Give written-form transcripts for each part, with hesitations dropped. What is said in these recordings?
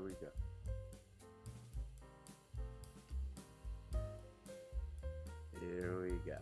we go. Here we go.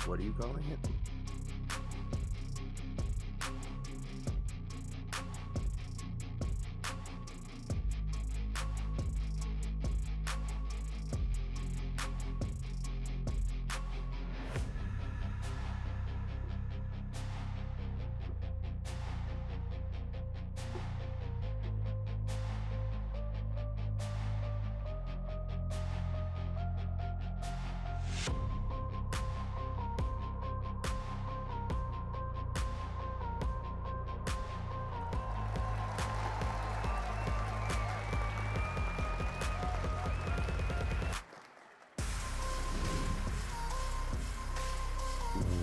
What are you calling it?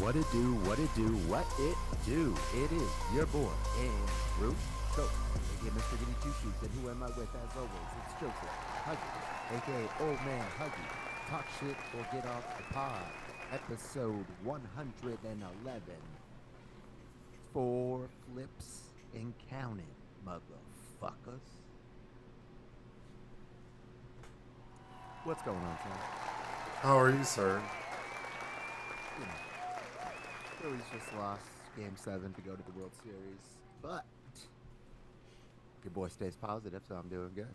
What it do, what it do, what it do. It is your boy, Andrew Schultz, aka Mr. Goody Two Shoes, and who am I with as always? It's Joseph Huggie, aka Old Man Huggie. Talk shit or get off the pod. Episode 111. 4 flips and counting, motherfuckers. What's going on, Tom? How are you, sir? You know, Phillies just lost Game 7 to go to the World Series, but your boy stays positive, so I'm doing good.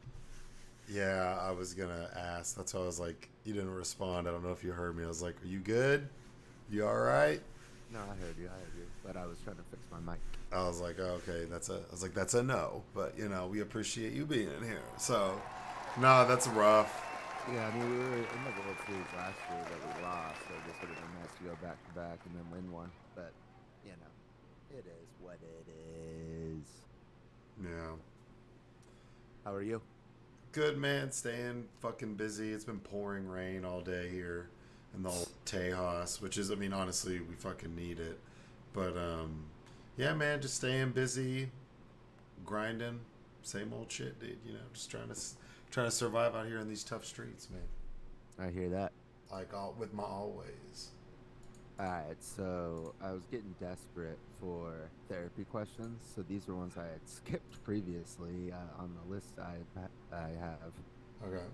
Yeah, I was going to ask. That's why I was like, you didn't respond. I don't know if you heard me. I was like, are you good? You all right? No, I heard you, but I was trying to fix my mic. I was like, oh, okay, that's a no. But, we appreciate you being in here. So, no, that's rough. Yeah, I mean, we were in the World Series last year that we lost, so it just would have been nice to go back-to-back and then win one. But, it is what it is. Yeah. How are you? Good, man. Staying fucking busy. It's been pouring rain all day here in the old Tejas, which is, honestly, we fucking need it. But, yeah, man, just staying busy, grinding, same old shit, dude. Just trying to survive out here in these tough streets, man. I hear that. Like with my always. Alright, so I was getting desperate for therapy questions. So these are ones I had skipped previously on the list I have. Okay.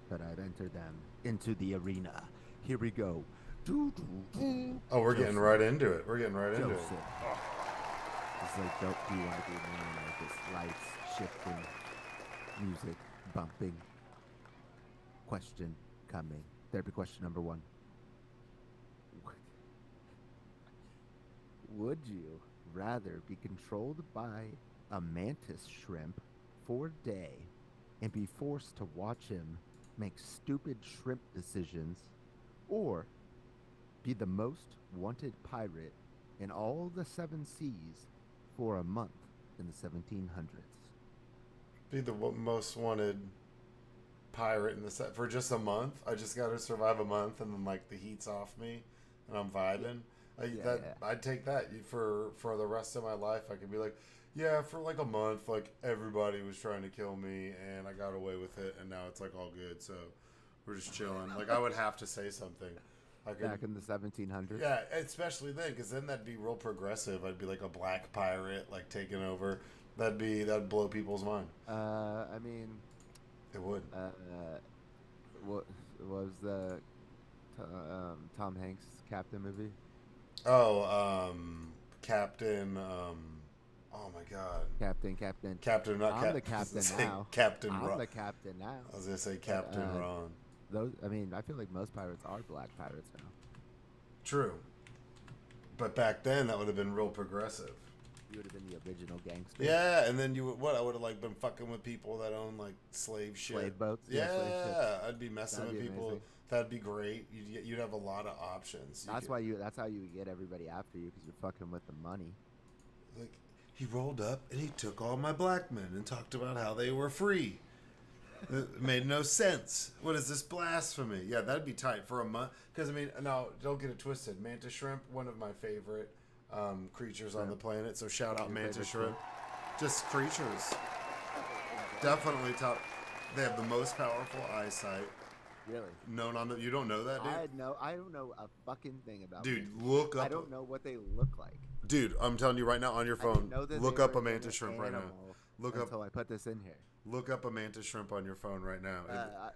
But I've entered them into the arena. Here we go. Oh, we're getting right into it. Into it. It's like, do you want to be known like this lights shifting, music bumping, question coming. Therapy question number 1. Would you rather be controlled by a mantis shrimp for a day and be forced to watch him make stupid shrimp decisions, or be the most wanted pirate in all the 7 seas for a month in the 1700s? Be the most wanted pirate in the set for just a month. I just got to survive a month, and then the heat's off me, and I'm vibing. I'd take that for the rest of my life. I could be like, yeah, for a month, everybody was trying to kill me, and I got away with it, and now it's all good. So we're just chilling. I would have to say something. Back in the 1700s. Yeah, especially then, because then that'd be real progressive. I'd be like a black pirate, taking over. That'd blow people's mind. It would. What was the Tom Hanks Captain movie? Oh, Captain. Oh my God. Captain. Captain. I'm the captain now. Captain. I'm the captain now. I was gonna say Captain Ron. I feel like most pirates are black pirates now. True. But back then, that would have been real progressive. You would have been the original gangster. Yeah, and then I would have been fucking with people that own slave shit. Slave boats. Yeah, slave ships. I'd be messing with people. Amazing. That'd be great. You'd have a lot of options. That's how you get everybody after you, because you're fucking with the money. He rolled up and he took all my black men and talked about how they were free. It made no sense. What is this blasphemy? Yeah, that'd be tight for a month. Because, I mean, no, don't get it twisted. Mantis shrimp, one of my favorite creatures on the planet. So shout out mantis shrimp. Just creatures. Definitely top. They have the most powerful eyesight. Really? Known on the. You don't know that, dude? I don't know a fucking thing about. Dude, look up. I don't know what they look like. Dude, I'm telling you right now on your phone. Look up a mantis shrimp right now. Look up. Until I put this in here. Look up a mantis shrimp on your phone right now.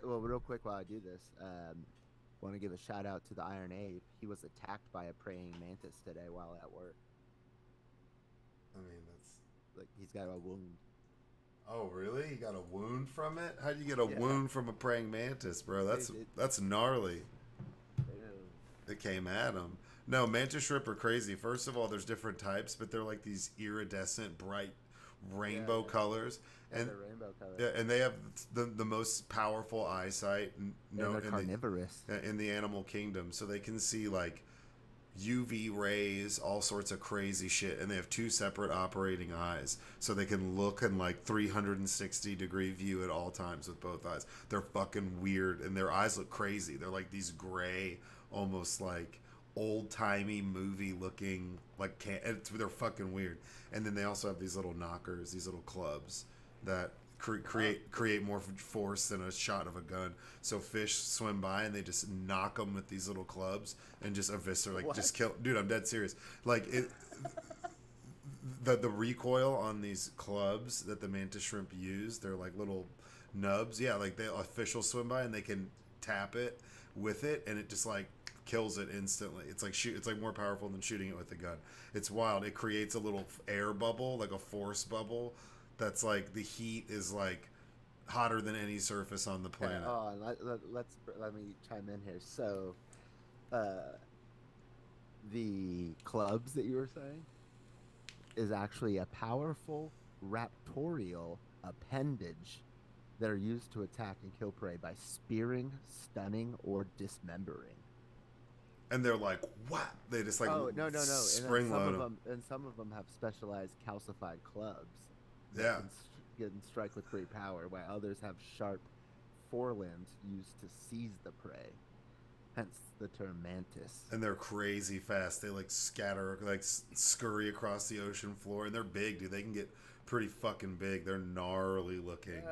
Well, real quick while I do this, want to give a shout out to the Iron Ape. He was attacked by a praying mantis today while at work. I mean, that's like he's got a wound. Oh, really? He got a wound from it? How'd you get a wound from a praying mantis, bro? That's gnarly. It came at him. No, mantis shrimp are crazy. First of all, there's different types, but they're like these iridescent, bright rainbow colors. And rainbow colors. Yeah, and they have the most powerful eyesight they're carnivorous in the animal kingdom. So they can see like UV rays, all sorts of crazy shit, and they have 2 separate operating eyes, so they can look in like 360-degree view at all times with both eyes. They're fucking weird, and their eyes look crazy. They're like these gray, almost like old-timey movie-looking, like they're fucking weird. And then they also have these little knockers, these little clubs that create more force than a shot of a gun. So fish swim by and they just knock them with these little clubs and just eviscerate, like just kill. Dude, I'm dead serious. Like it, the recoil on these clubs that the mantis shrimp use, they're like little nubs. Yeah, like a fish will swim by and they can tap it with it, and it just like kills it instantly. It's like it's like more powerful than shooting it with a gun. It's wild. It creates a little air bubble, like a force bubble. That's like the heat is like hotter than any surface on the planet. Let me chime in here. So, the clubs that you were saying is actually a powerful raptorial appendage that are used to attack and kill prey by spearing, stunning, or dismembering. And they're like, what? They just like spring load them. And some of them have specialized calcified clubs. Yeah. Can strike with great power, while others have sharp forelimbs used to seize the prey. Hence the term mantis. And they're crazy fast. They like scatter, like scurry across the ocean floor, and they're big, dude. They can get pretty fucking big. They're gnarly looking.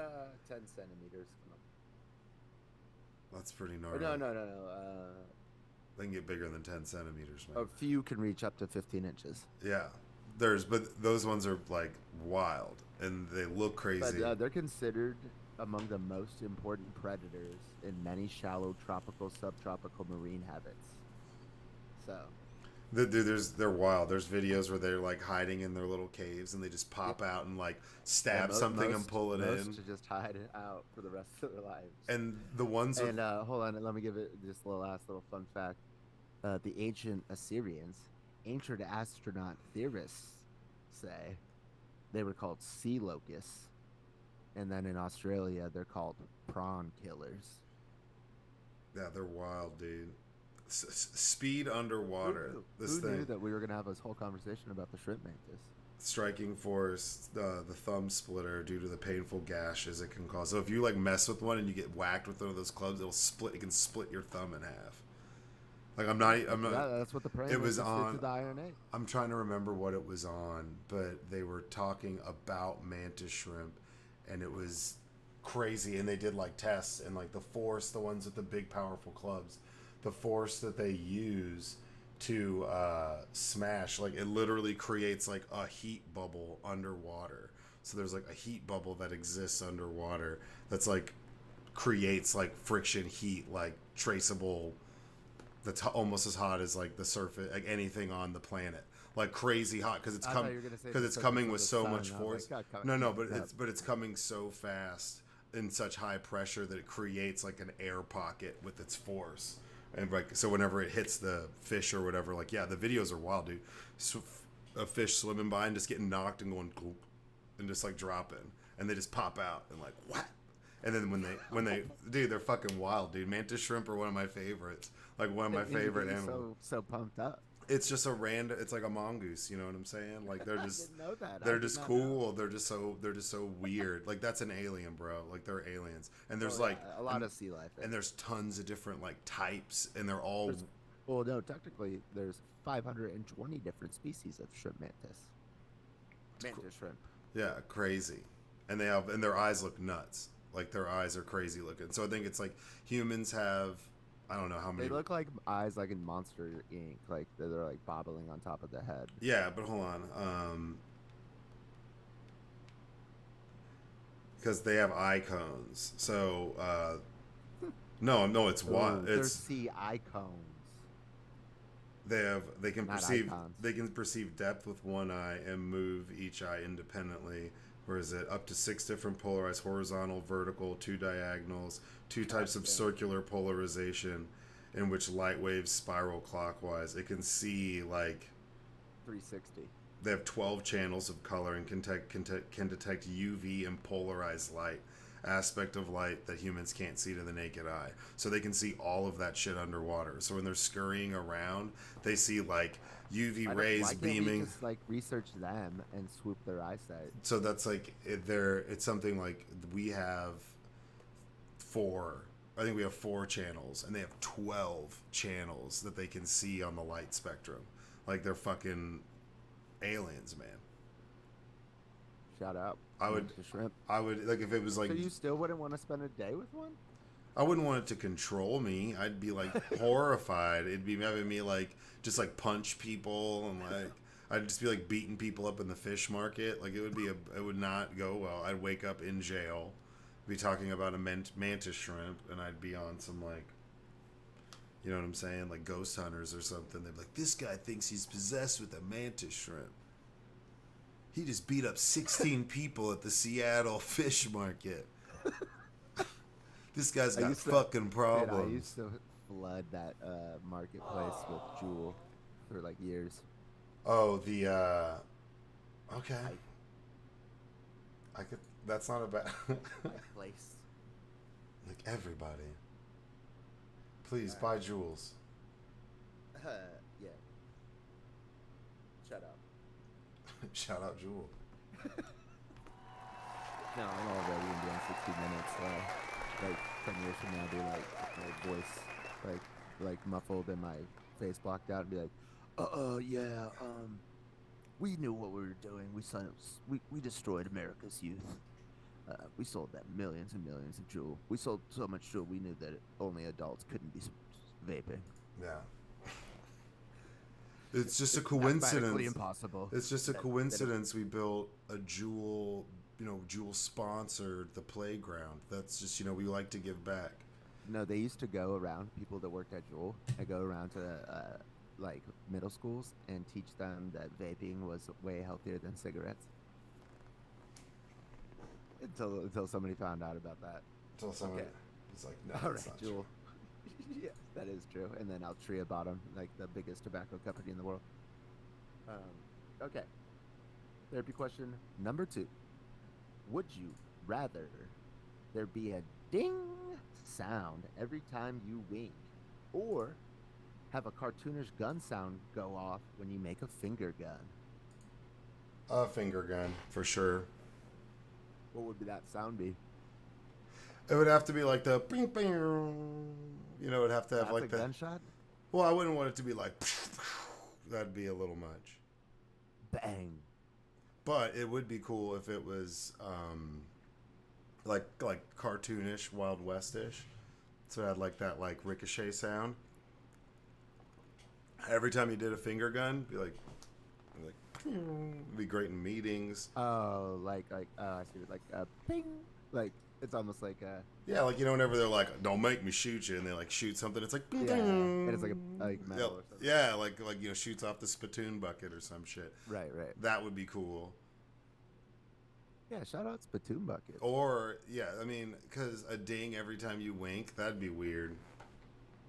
10 centimeters. That's pretty gnarly. No. They can get bigger than 10 centimeters, man. A few can reach up to 15 inches. Yeah. But those ones are like wild and they look crazy. But they're considered among the most important predators in many shallow tropical, subtropical marine habits. So, they're wild. There's videos where they're like hiding in their little caves and they just pop out and like stab something and pull it in. To just hide it out for the rest of their lives. And the ones. And hold on, let me give it just a last little fun fact. The ancient Assyrians. Ancient astronaut theorists say they were called sea locusts, and then in Australia they're called prawn killers. Yeah, they're wild, dude. Speed underwater. Who knew that we were gonna have this whole conversation about the shrimp mantis? Striking force, the thumb splitter, due to the painful gashes it can cause. So if you like mess with one and you get whacked with one of those clubs, it'll split. It can split your thumb in half. Like I'm not. That's what the praying. It was on. To the Iron Ape. I'm trying to remember what it was on, but they were talking about mantis shrimp, and it was crazy. And they did like tests and like the force, the ones with the big powerful clubs, the force that they use to smash, like it literally creates like a heat bubble underwater. So there's like a heat bubble that exists underwater that's like creates like friction heat, like traceable. That's almost as hot as like the surface, like anything on the planet, like crazy hot because it's coming with so much force. But it's coming so fast in such high pressure that it creates like an air pocket with its force, and like so whenever it hits the fish or whatever, like the videos are wild, dude. So, a fish swimming by and just getting knocked and going gloop, and just like dropping, and they just pop out and like what? And then when they dude, they're fucking wild, dude. Mantis shrimp are one of my favorites. Like one of my favorite animals. So pumped up. It's just a random. It's like a mongoose. You know what I'm saying? Like they're I just didn't know that. I they're did just not know. cool. They're just so weird. Like that's an alien, bro. Like they're aliens. And Oh there's yeah, like a lot of sea life and there. there's tons of different like types, and they're all There's, well, no, technically there's 520 different species of shrimp mantis. Mantis shrimp. yeah, crazy. And their eyes look nuts. Like their eyes are crazy looking. So I think it's like humans have I don't know how They many. look like eyes like in Monster Inc. Like they're like bobbling on top of the head. Yeah, but hold on. Because they have eye cones. So no, it's what Ooh, they're it's sea icons, they can not perceive icons. depth with one eye and move each eye independently. Where is it up to 6 different polarized horizontal, vertical, 2 diagonals, 2 types of Gotcha. circular polarization, in which light waves spiral clockwise. It can see like 360. they have 12 channels of color and can detect UV and polarized light, aspect of light that humans can't see to the naked eye. So they can see all of that shit underwater. So when they're scurrying around, they see like UV rays Why can't we beaming. just like research them and swoop their eyesight? So that's like it's something like we have four. I think we have 4 channels, and they have 12 channels that they can see on the light spectrum. Like they're fucking aliens, man. Shout out. I would Mantis shrimp. I would like if it was like So you still wouldn't want to spend a day with one? I wouldn't want it to control me. I'd be like horrified. It'd be having me like just like punch people and like I'd just be like beating people up in the fish market. Like it would not go well. I'd wake up in jail, be talking about a mantis shrimp, and I'd be on some like you know what I'm saying, like ghost hunters or something. They'd be like, this guy thinks he's possessed with a mantis shrimp. He just beat up 16 people at the Seattle fish market. This guy's I got used to, fucking dude, I problems. used to flood that marketplace with Jewel for like years. Oh, the okay. My I could. That's not a bad. my place. Like everybody, please buy jewels. Yeah. Shut up. Shout out Jewel. No, I'm already gonna be on 60 minutes. Like 10 years from now, be like my voice, like muffled and my face blocked out, and be like, yeah, we knew what we were doing. We destroyed America's youth. We sold them millions and millions of jewel. We sold so much jewel, we knew that only adults couldn't be vaping. Yeah. It's just a It's mathematically coincidence. impossible. It's just a That it, coincidence we built a Jewel, Jewel sponsored the playground. That's just, we like to give back. no, they used to go around, people that worked at Jewel, and go around to like middle schools and teach them that vaping was way healthier than cigarettes. Until somebody found out about that. Until someone Okay. was like, no, All that's right, not true. Jewel. Yes, that is true. And then Altria bought them, like the biggest tobacco company in the world. Okay. Therapy question number 2. Would you rather there be a ding sound every time you wink, or have a cartoonish gun sound go off when you make a finger gun? A finger gun, for sure. What would that sound be? It would have to be like the bing bing. It'd have to have That's a like the. gunshot? Well, I wouldn't want it to be like. That'd be a little much. Bang. But it would be cool if it was like cartoonish, Wild Westish. So it had like that like ricochet sound. Every time you did a finger gun, it'd be great in meetings. Oh, I see it, like a ping. Like it's almost like a Yeah, like whenever they're like, "Don't make me shoot you," and they like shoot something, it's like, "Ding, yeah, and it's ding." like metal or something. Yeah, like shoots off the spittoon bucket or some shit. Right. That would be cool. Yeah, shout out Spittoon Bucket. Or yeah, I mean, because a ding every time you wink, that'd be weird.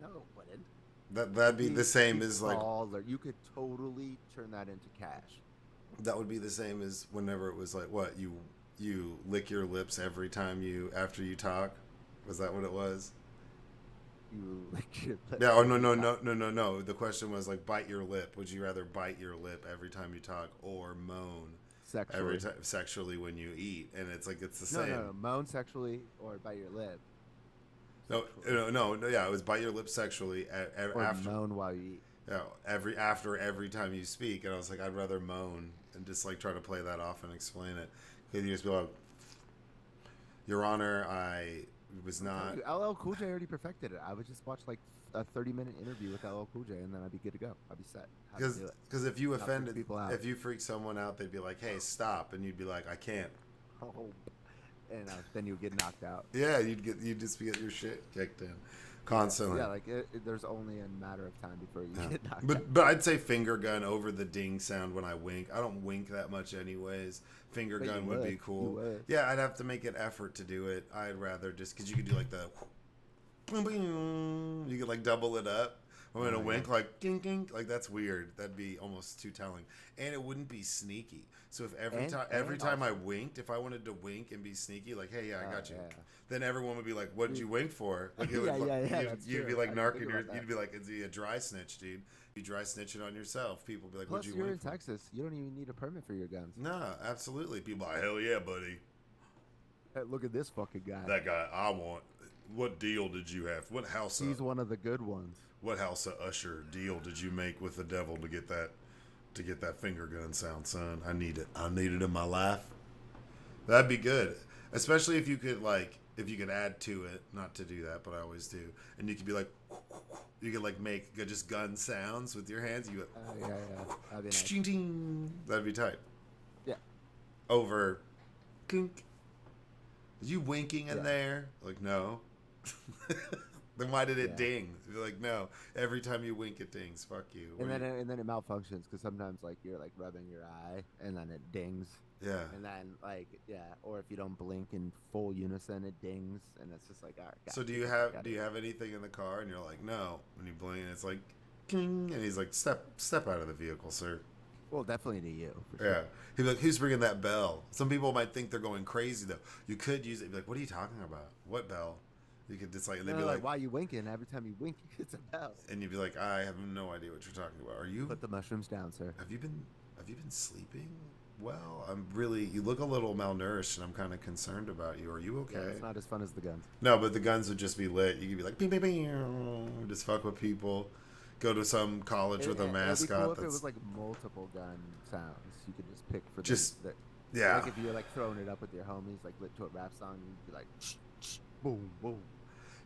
No, it wouldn't. That'd be the same as like Baller. You could totally turn that into cash. that would be the same as whenever it was like what you lick your lips every time after you talk. Was that what it was? You lick your lip Yeah. Oh no every no time. no no no no. The question was like bite your lip. Would you rather bite your lip every time you talk or moan every Sexually. time sexually when you eat? And it's like it's the No, no, same. no. Moan sexually or bite your lip No, sexually. no, no, no. Yeah, it was bite your lip sexually Or after. moan while you eat. You know, every time you speak, and I was like, I'd rather moan and just like try to play that off and explain it. Because you just be like, Your Honor, I was I'm telling not. you, LL Cool J already perfected it. I would just watch like a 30-minute interview with LL Cool J and then I'd be good to go. I'd be set how to do it. Because if you How to freak offended, people out. if you freak someone out, they'd be like, Hey, stop, and you'd be like, I can't. Oh, and then you get knocked out. Yeah, you'd just be get your shit kicked in, Yeah, constantly. yeah. Like there's only a matter of time before you Yeah. get knocked out. But I'd say finger gun over the ding sound when I wink. I don't wink that much anyways. Finger But you gun would be would. You cool. would. Yeah, I'd have to make an effort to do it. I'd rather just because you could do like the you could like double it up. I'm gonna Oh yeah. wink like ding ding like that's weird. That'd be almost too telling, and it wouldn't be sneaky. So if every And time I also, winked, if I wanted to wink and be sneaky, like hey yeah I got you, yeah. then everyone would be like, what did you wink for? Like it Yeah, would, yeah, yeah. you'd, That's you'd be true. like I didn't think narking. about that. You'd be like, is he a dry snitch, dude? You dry snitching on yourself. People be like, what'd Plus, you you're wink in for? Texas. You don't even need a permit for your guns. No, absolutely. People like, hell yeah, buddy. Hey, look at this fucking guy. That guy I want. What deal did you have? He's one of the good ones. What house of Usher deal did you make with the devil to get that finger gun sound, son? I need it. I need it in my life. That'd be good, especially if you could add to it. Not to do that, but I always do. And you could be like, you could like make just gun sounds with your hands. You Yeah, yeah. That'd be nice. that'd be tight. Yeah, Over, clink. Is you winking in yeah. there? Like no. Then why did it Yeah. ding? You're like no. Every time you wink, it dings. Fuck you. And then it malfunctions because sometimes like you're like rubbing your eye and then it dings. Yeah. And then like yeah, or if you don't blink in full unison, it dings, and it's just like all right. So Get the fuck out do of you here. have anything in the car? And you're like no. When you blink, it's like, king, and he's like step out of the vehicle, sir. Well, definitely to you for Yeah. sure. He'd be like, who's ringing that bell? Some people might think they're going crazy though. You could use it. Be like, what are you talking about? What bell? You could just like, and they'd No, be no, like, why are you winking? Every time you wink, it's a bell. and you'd be like, I have no idea what you're talking about. Are you? Put the mushrooms down, sir. Have you been sleeping? Well, I'm really. You look a little malnourished, and I'm kind of concerned about you. Are you Yeah, okay? it's not as fun as the guns. No, but the guns would just be lit. You could be like, bing, bing, bing, just fuck with people. Go to some college with a It'd be mascot cool if it that's was like multiple gun sounds. You could just pick for just the yeah. like if you're like throwing it up with your homies, like lit to a rap song, you'd be like, boom, boom.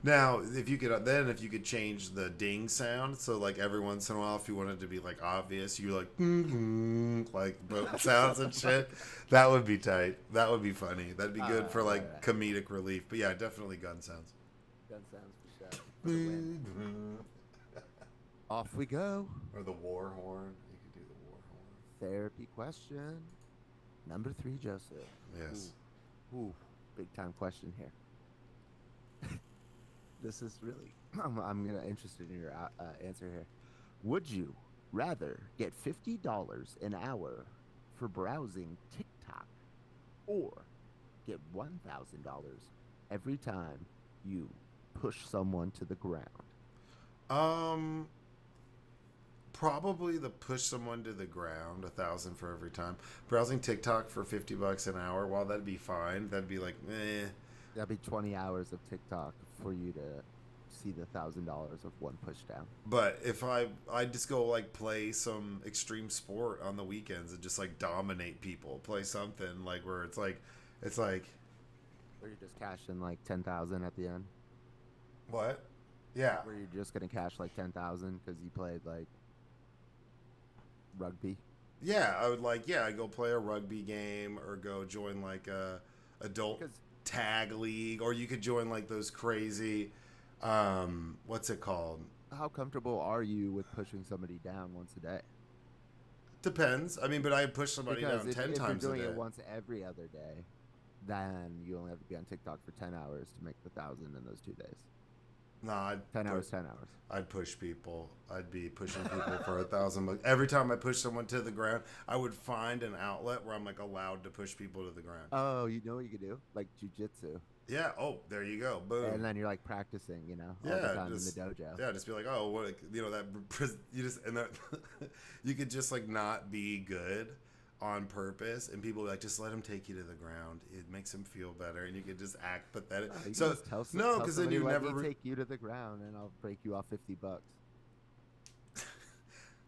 Now, if you could change the ding sound, so like every once in a while, if you wanted to be like obvious, you like boat sounds and shit. That would be tight. That would be funny. That'd be good for like Alright. comedic relief. But yeah, definitely gun sounds. Gun sounds for sure. For the win. Off we go. Or the war horn. You could do the war horn. Therapy question number 3, Joseph. Yes. Ooh, big time question here. This is really I'm gonna interested in your answer here. Would you rather get $50 an hour for browsing TikTok, or get $1,000 every time you push someone to the ground? Um, probably the push someone to the ground, 1,000 for every time. Browsing TikTok for $50 an hour, while that'd be fine, that'd be like, eh. That'd be 20 hours of TikTok for you to see the $1,000 of one push down. But if I just go like play some extreme sport on the weekends and just like dominate people, play something like where it's like, Where you're just cashing like 10,000 at the end. what? Yeah. Where you're just gonna cash like 10,000 because you played like rugby. Yeah, I would like, yeah, I'd go play a rugby game or go join like a adult Because tag league, or you could join like those crazy, what's it called? how comfortable are you with pushing somebody down once a day? Depends. I mean, but I push somebody Because down 10 if you're times a doing day. it once every other day, then you only have to be on TikTok for 10 hours to make the 1,000 in those 2 days. No, 10 hours, 10 hours. I'd push people. I'd be pushing people for $1,000. Every time I push someone to the ground, I would find an outlet where I'm like allowed to push people to the ground. Oh, you know what you could do? Like jujitsu. Yeah. Oh, there you go. And Boom. then you're like practicing, all the Yeah. time in the Just dojo. yeah. Just be like, oh, what that you just and that you could just like not be good on purpose, and people be like, just let him take you to the ground. It makes him feel better, and you could just act pathetic. You can So just tell no, tell because then somebody, you let me never. take you to the ground, and I'll break you off $50.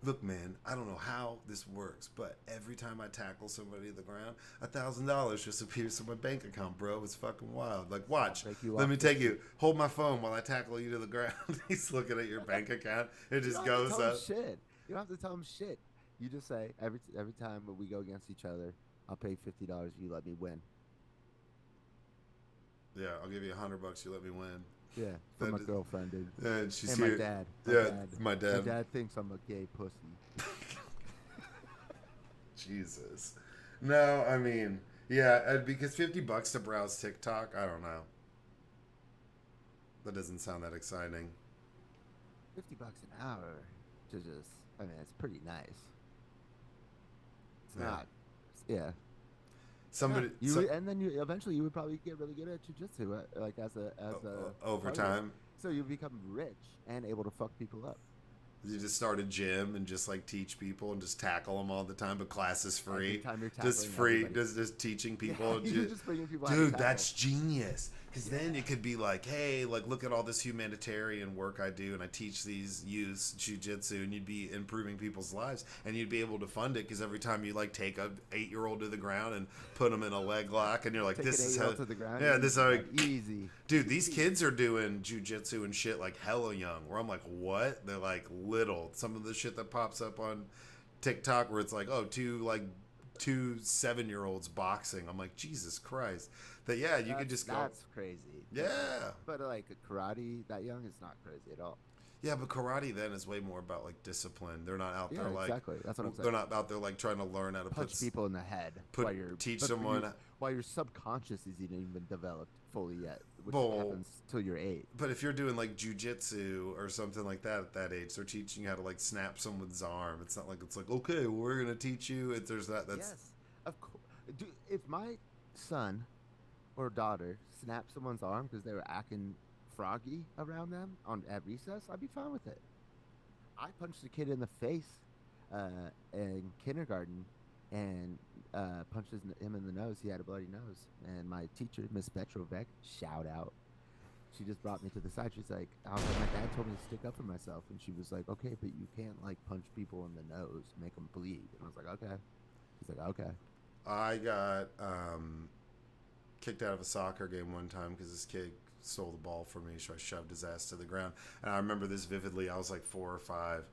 Look, man, I don't know how this works, but every time I tackle somebody to the ground, $1,000 just appears in my bank account, bro. It's fucking wild. Like, watch. Let me take you. Hold my phone while I tackle you to the ground. He's looking at your bank account. It just goes up. Shit. You don't have to tell him shit. You just say every time we go against each other, I'll pay $50 if you let me win. Yeah, I'll give you $100. You let me win. Yeah, for my girlfriend, dude. And she's my here. dad. My dad. My dad thinks I'm a gay pussy. Jesus. No, I mean, yeah, because $50 to browse TikTok, I don't know. That doesn't sound that exciting. $50 an hour to just, I mean, it's pretty nice. It's not, yeah. Somebody, and then you eventually you would probably get really good at jujitsu, like as a over time. So you become rich and able to fuck people up. You just start a gym and just like teach people and just tackle them all the time, but class is free. Every time you're just free, just teaching people. Yeah, you're just bringing people. Dude, that's genius. Because then it could be like, hey, like look at all this humanitarian work I do, and I teach these youths jujitsu, and you'd be improving people's lives, and you'd be able to fund it because every time you like take a 8-year-old to the ground and put them in a leg lock, and you're like, this is how to the ground. Yeah, this is how easy. Dude, these kids are doing jujitsu and shit like hella young. Where I'm like, what? They're like little. Some of the shit that pops up on TikTok where it's like, oh, two 7-year-olds boxing. I'm like, Jesus Christ. That you could just go. That's crazy. Yeah. But like karate that young is not crazy at all. Yeah, but karate then is way more about like discipline. They're not out there like exactly. That's what I'm saying. They're not out there like trying to learn how to punch people in the head teach someone while your subconscious isn't even developed fully yet, which happens till you're 8. But if you're doing like jujitsu or something like that at that age, they're teaching you how to like snap someone's arm. It's not like it's like, okay, well, we're gonna teach you. There's that. That's yes, of course. If my son or daughter snapped someone's arm because they were acting froggy around them at recess, I'd be fine with it. I punched a kid in the face in kindergarten and punched him in the nose. He had a bloody nose. And my teacher, Miss Petrovec, shout out. She just brought me to the side. She's like, my dad told me to stick up for myself. And she was like, okay, but you can't like punch people in the nose, make them bleed. And I was like, okay. She's like, okay. I got kicked out of a soccer game one time because this kid stole the ball from me, so I shoved his ass to the ground. And I remember this vividly. I was like 4 or 5,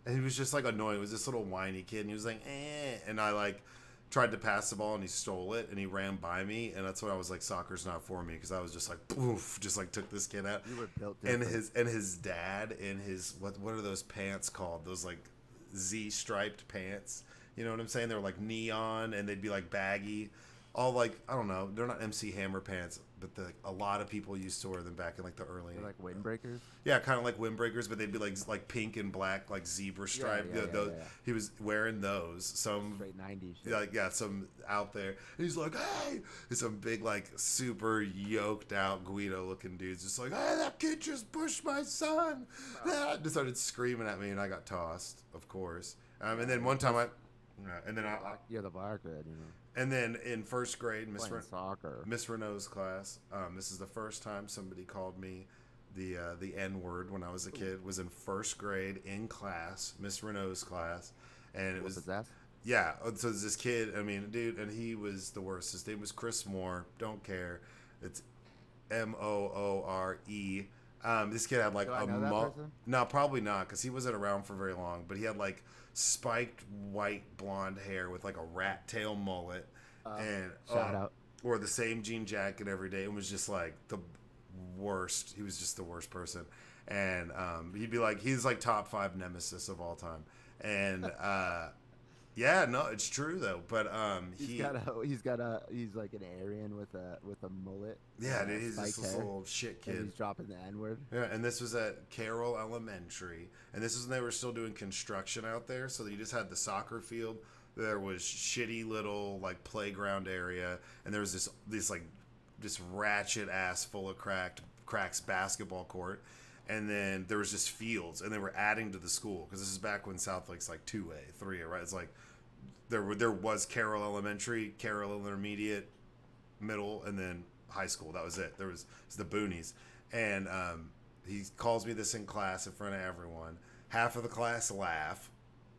and he was just like annoying. It was this little whiny kid, and he was like, eh. And I like tried to pass the ball, and he stole it, and he ran by me, and that's when I was like, soccer's not for me, because I was just like, poof, just like took this kid out. You were built different. And his dad in his what are those pants called? Those like Z striped pants. You know what I'm saying? They're like neon, and they'd be like baggy. All like, I don't know, they're not MC Hammer pants, but a lot of people used to wear them back in like the early. They're like windbreakers. Yeah, kind of like windbreakers, but they'd be like pink and black, like zebra stripe. Yeah. He was wearing those. Some straight 90s. Like some out there. And he's like, hey, and some big like super yoked out Guido looking dudes, just like, hey, that kid just pushed my son. Just started screaming at me, and I got tossed, of course. And then one time you're the black kid, you know. And then in first grade, Miss Renault's class, this is the first time somebody called me the N-word when I was a kid. Was in first grade in class, Miss Renault's class, and it was his ass? Yeah. So there's this kid. I mean, dude, and he was the worst. His name was Chris Moore. Don't care. It's Moore. This kid had like no, probably not, because he wasn't around for very long. But he had like spiked white blonde hair with like a rat tail mullet, and shout out. Wore the same jean jacket every day, and was just like the worst. He was just the worst person, and he'd be like, he's like top 5 nemesis of all time, and yeah, no, it's true though. But he's like an Aryan with a mullet. Yeah, dude, he's just this little shit kid. And he's dropping the N-word. Yeah, and this was at Carroll Elementary, and this was when they were still doing construction out there. So you just had the soccer field. There was shitty little like playground area, and there was this like just ratchet ass full of cracks basketball court. And then there was just fields, and they were adding to the school because this is back when South Lake's like 2A, 3A, right? It's like there was Carroll Elementary, Carroll Intermediate, middle, and then high school. That was it. There was the boonies, and he calls me this in class in front of everyone. Half of the class laugh,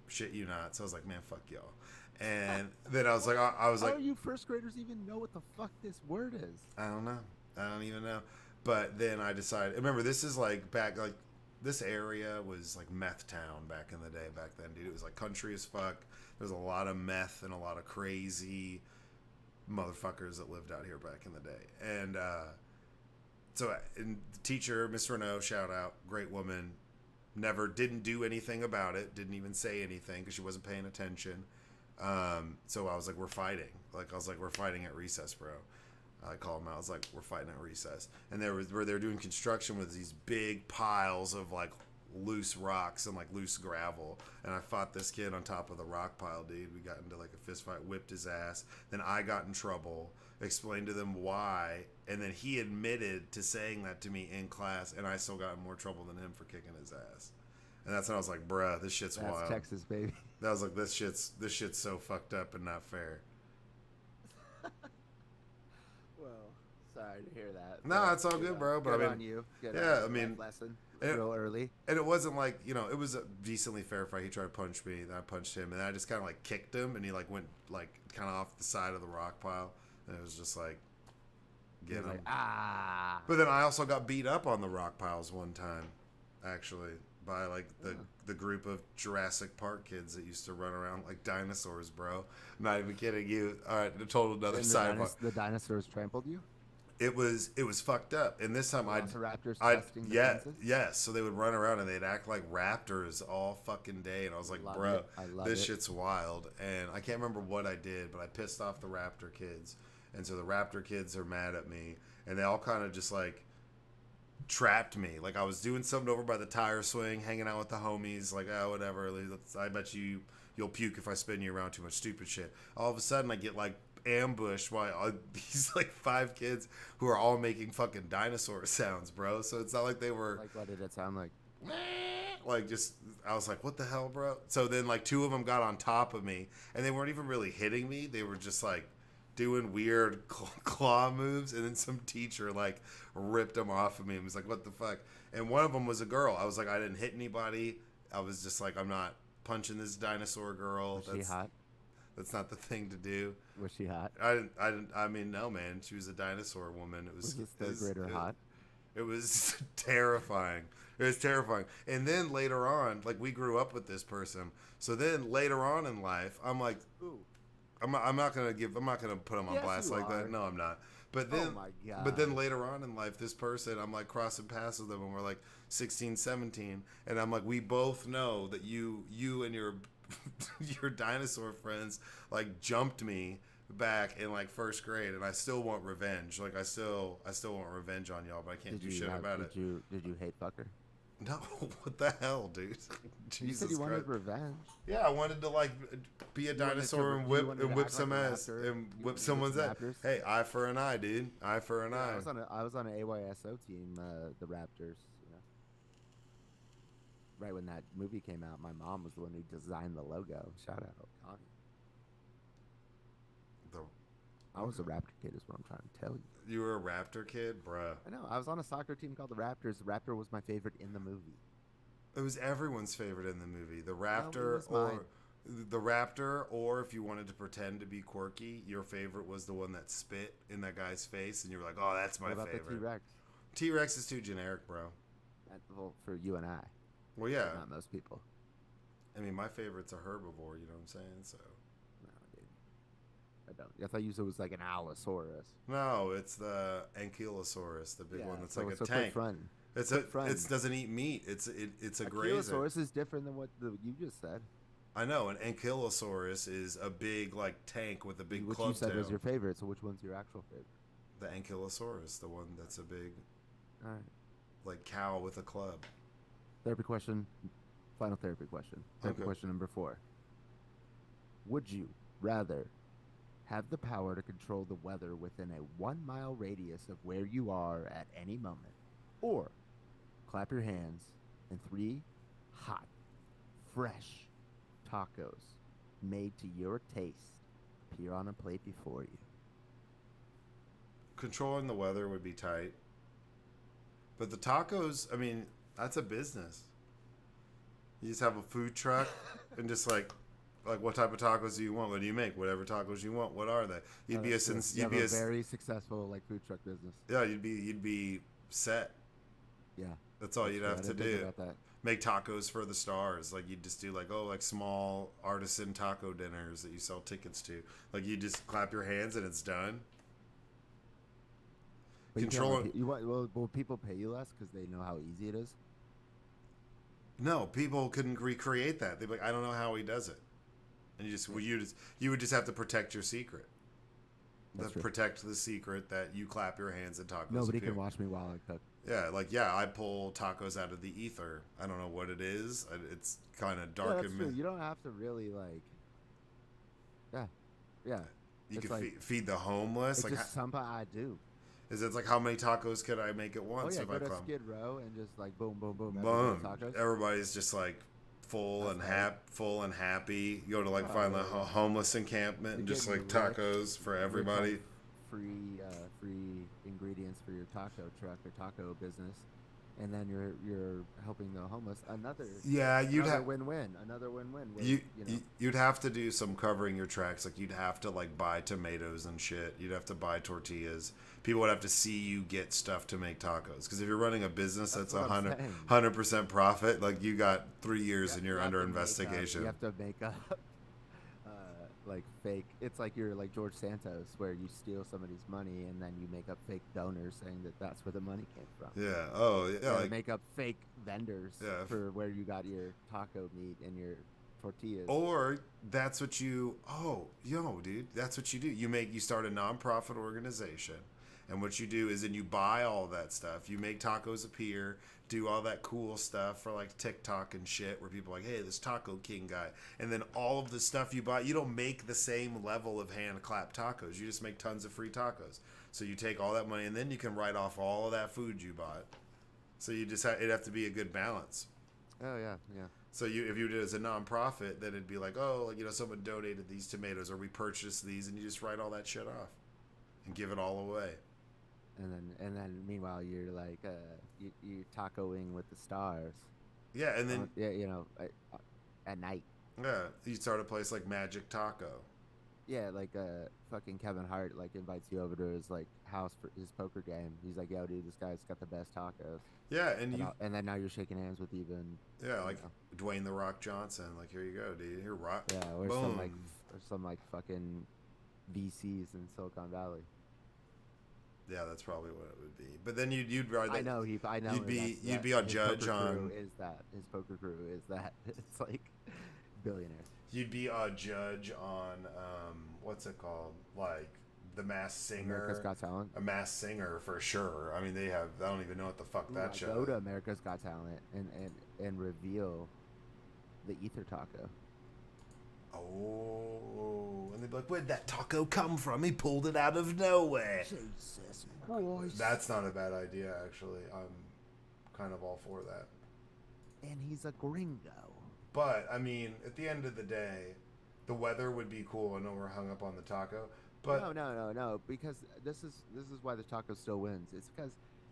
shit you not. So I was like, man, fuck y'all. And then I was like, how do you first graders even know what the fuck this word is? I don't know. I don't even know. But then I decided. Remember, this is like back like this area was like meth town back in the day. Back then, dude, it was like country as fuck. There's a lot of meth and a lot of crazy motherfuckers that lived out here back in the day. And and the teacher, Miss Renault, shout out, great woman. Never didn't do anything about it. Didn't even say anything because she wasn't paying attention. So I was like, we're fighting. Like I was like, we're fighting at recess, bro. I called him out. I was like, we're fighting at recess. And they were doing construction with these big piles of like loose rocks and like loose gravel. And I fought this kid on top of the rock pile, dude. We got into like a fist fight, whipped his ass. Then I got in trouble, explained to them why. And then he admitted to saying that to me in class. And I still got in more trouble than him for kicking his ass. And that's when I was like, bruh, this shit's wild. That's Texas, baby. That was like, this shit's so fucked up and not fair. Well, sorry to hear that. No, it's all good, bro. But good I mean, on you. Good yeah, on I mean, lesson real early. And it wasn't like, it was a decently fair fight. He tried to punch me, then I punched him, and then I just kind of like kicked him, and he like went like kind of off the side of the rock pile, and it was just like, get him. Like, ah. But then I also got beat up on the rock piles one time, actually, by like the group of Jurassic Park kids that used to run around like dinosaurs, bro. I'm not even kidding you. All right, I told another side. The dinosaurs trampled you? It was fucked up, and this time yes. So they would run around and they'd act like raptors all fucking day, and I was like, bro, this shit's wild. And I can't remember what I did, but I pissed off the raptor kids, and so the raptor kids are mad at me, and they all kind of just like trapped me. Like I was doing something over by the tire swing, hanging out with the homies, like, oh, whatever. I bet you'll puke if I spin you around too much stupid shit. All of a sudden, I get like ambushed by these like 5 kids who are all making fucking dinosaur sounds, bro. So it's not like they were like, what did it sound like? Like just, I was like, what the hell, bro? So then like 2 of them got on top of me, and they weren't even really hitting me. They were just like doing weird claw moves, and then some teacher like ripped them off of me and was like, what the fuck? And one of them was a girl. I was like, I didn't hit anybody. I was just like, I'm not punching this dinosaur girl. Was she hot? That's not the thing to do. Was she hot? I mean, no, man. She was a dinosaur woman. It was third grader hot? It was terrifying. It was terrifying. And then later on, like we grew up with this person. So then later on in life, I'm like, ooh, I'm not gonna put him on blast like that. No, I'm not. But then, oh my God. But then later on in life, this person, I'm like crossing paths with them, and we're like 16, 17, and I'm like, we both know that you and your your dinosaur friends like jumped me back in like first grade, and I still want revenge. Like I still want revenge on y'all, but I can't do shit about it. Did you hate fucker? No, what the hell, dude? Jesus you said you Christ. Wanted revenge. Yeah, I wanted to like be a dinosaur and whip some ass and whip someone's ass. Hey, eye for an eye, dude. Eye for an eye. I was on an AYSO team, the Raptors. Right when that movie came out, my mom was the one who designed the logo. Shout out, Connie. I was a Raptor kid, is what I'm trying to tell you. You were a Raptor kid, bruh. I know. I was on a soccer team called the Raptors. The Raptor was my favorite in the movie. It was everyone's favorite in the movie. The Raptor, or if you wanted to pretend to be quirky, your favorite was the one that spit in that guy's face, and you were like, "Oh, that's my favorite." What about the T-Rex? T-Rex is too generic, bro. Well, for you and I. Well, yeah. Not most people. I mean, my favorite's a herbivore. You know what I'm saying? So. No, dude. I don't. I thought you said it was like an Allosaurus. No, it's the Ankylosaurus, the big one that's like a tank. It doesn't eat meat. It's a grazer. Ankylosaurus is different than what you just said. I know. An Ankylosaurus is a big like tank with a big club tail. Which you said was your favorite. So which one's your actual favorite? The Ankylosaurus, the one that's a big, all right, like cow with a club. Therapy question. Final therapy question. Therapy question number 4. Would you rather Have the power to control the weather within a 1 mile radius of where you are at any moment. Or clap your hands and three hot, fresh tacos made to your taste appear on a plate before you. Controlling the weather would be tight. But the tacos, I mean, that's a business. You just have a food truck and just like what type of tacos do you want? What do you make? Whatever tacos you want. What are they? You'd be a you have a very successful like food truck business. Yeah, you'd be set. Yeah, that's all you'd have to do. That. Make tacos for the stars. Like you'd just do like small artisan taco dinners that you sell tickets to. Like you just clap your hands and it's done. But control. Will people pay you less because they know how easy it is? No, people couldn't recreate that. They'd be like, I don't know how he does it, and you would just have to protect your secret. Protect the secret that you clap your hands and tacos. Nobody can watch me while I cook. Yeah, I pull tacos out of the ether. I don't know what it is. It's kind of dark. Yeah, that's true. You don't have to really like. Yeah. You can feed the homeless. It's like just something I do. Is it like how many tacos could I make at once? Go to Skid Row and just like boom, boom, boom, tacos. Everybody's just like full and happy. You go to like find a homeless encampment and just like tacos for everybody. Free ingredients for your taco truck or taco business, and then you're helping the homeless. Another win-win. Another win-win. You'd have to do some covering your tracks. Like you'd have to like buy tomatoes and shit. You'd have to buy tortillas. People would have to see you get stuff to make tacos. Because if you're running a business that's 100% profit, like you got 3 years and you're under investigation. You have to make up like fake. It's like you're like George Santos, where you steal somebody's money and then you make up fake donors saying that that's where the money came from. Yeah. Oh, yeah. Like make up fake vendors for where you got your taco meat and your tortillas. Or that's what you. Oh, dude, that's what you do. You start a nonprofit organization. And what you do is then you buy all that stuff. You make tacos appear, do all that cool stuff for like TikTok and shit where people are like, hey, this Taco King guy. And then all of the stuff you buy, you don't make the same level of hand clap tacos. You just make tons of free tacos. So you take all that money and then you can write off all of that food you bought. So you just it'd have to be a good balance. Oh, yeah. So if you did it as a nonprofit, then it'd be like, oh, someone donated these tomatoes or we purchased these, and you just write all that shit off and give it all away. And then meanwhile you're like you're tacoing with the stars. Yeah, and then at night. Yeah, you start a place like Magic Taco. Yeah, like fucking Kevin Hart like invites you over to his like house for his poker game. He's like, yo, dude, this guy's got the best tacos. Yeah, and then now you're shaking hands with even. Yeah, like Dwayne the Rock Johnson. Like, here you go, dude. Here, Rock. Yeah, or some fucking VCs in Silicon Valley. Yeah, that's probably what it would be. But then you'd ride that. I know. You'd be a judge on. His poker crew is that? It's like billionaires. You'd be a judge on what's it called? Like the Masked Singer. America's Got Talent. A Masked Singer for sure. I mean, they have. I don't even know what the fuck that show. Go to America's Got Talent and reveal the ether taco. Oh, and they'd be like, where'd that taco come from? He pulled it out of nowhere. Jesus Christ. That's not a bad idea, actually. I'm kind of all for that. And he's a gringo. But, I mean, at the end of the day, the weather would be cool. I know we're hung up on the taco. But No, because this is why the taco still wins. It's because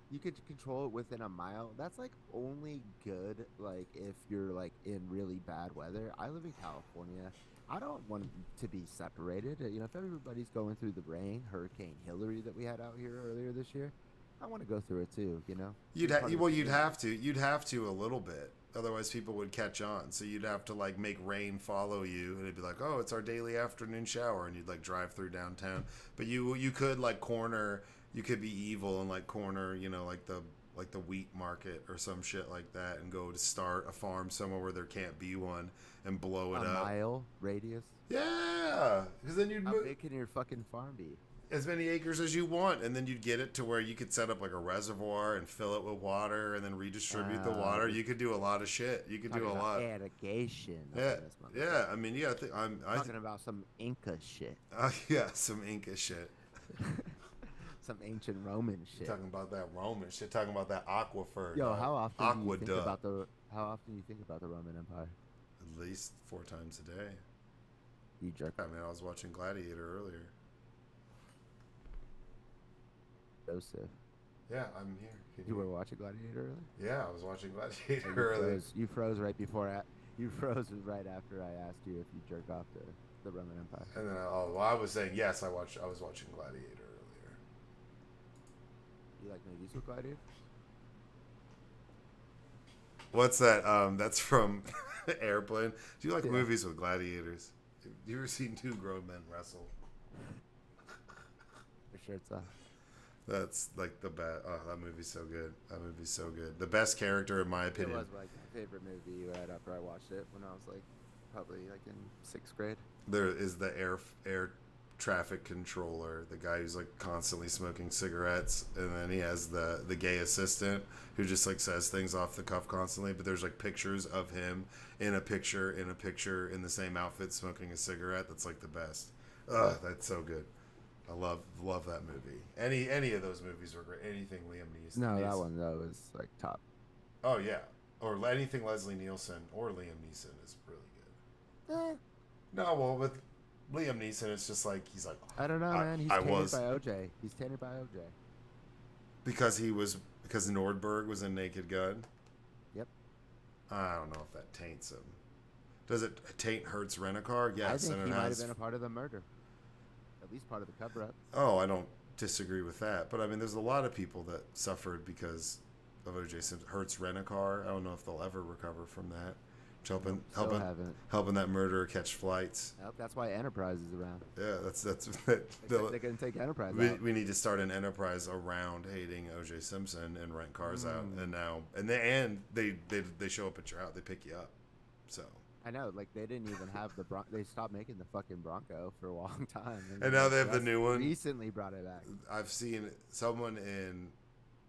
you could control it within a mile. That's like only good like if you're like in really bad weather. I live in California. I don't want to be separated. If everybody's going through the rain, Hurricane Hillary that we had out here earlier this year, I want to go through it too. You'd have to a little bit. Otherwise, people would catch on. So you'd have to like make rain follow you, and it'd be like, oh, it's our daily afternoon shower, and you'd like drive through downtown. But you could like corner. You could be evil and like corner, like the wheat market or some shit like that, and go to start a farm somewhere where there can't be one and blow it up. A mile radius. Yeah, because then you'd. How big can your fucking farm be? as many acres as you want, and then you'd get it to where you could set up like a reservoir and fill it with water, and then redistribute the water. You could do a lot of shit. You could do a lot. Irrigation. Yeah, yeah. I mean, yeah. I'm talking about some Inca shit. Yeah, some Inca shit. Some ancient Roman shit. Talking about that Roman shit. Talking about that aquifer. Yo, how often do you think about the Roman Empire? At least 4 times a day. You jerk. I mean, I was watching Gladiator earlier. Joseph. Yeah, I'm here. You were watching Gladiator earlier? Yeah, I was watching Gladiator earlier. You froze right before. You froze right after I asked you if you jerk off to the Roman Empire. And then I was saying yes. I was watching Gladiator earlier. You like movies with gladiators? What's that? That's from Airplane. Do you like movies with gladiators? Have you ever seen 2 grown men wrestle? For sure, it's That's like the best. Oh, that movie's so good. That movie's so good. The best character, in my opinion. It was like my favorite movie right after I watched it when I was like probably like in 6th grade. There is the air traffic controller, the guy who's like constantly smoking cigarettes, and then he has the gay assistant who just like says things off the cuff constantly, but there's like pictures of him in a picture in the same outfit smoking a cigarette. That's like the best. Ugh, that's so good. I love that movie. Any of those movies were great. Anything Liam Neeson. No, that one though is like top. Oh yeah, or anything Leslie Nielsen or Liam Neeson is really good. No, well with Liam Neeson, it's just like he's like. I don't know, man. He's tainted by OJ. He's tainted by OJ. Because Nordberg was in Naked Gun. Yep. I don't know if that taints him. Does it taint Hertz Rent-A-Car? Yes, I think he might have been a part of the murder. At least part of the cover-up. Oh, I don't disagree with that. But I mean, there's a lot of people that suffered because of O.J. Simpson. Hertz Rent-A-Car. I don't know if they'll ever recover from that. Helping that murderer catch flights. Yep, that's why Enterprise is around. Yeah, that's they're gonna take Enterprise out. We need to start an Enterprise around hating O.J. Simpson and rent cars out. And they show up at your house. They pick you up. So. I know, like they didn't even have the they stopped making the fucking Bronco for a long time, and now they have the new one. Recently brought it back. I've seen someone in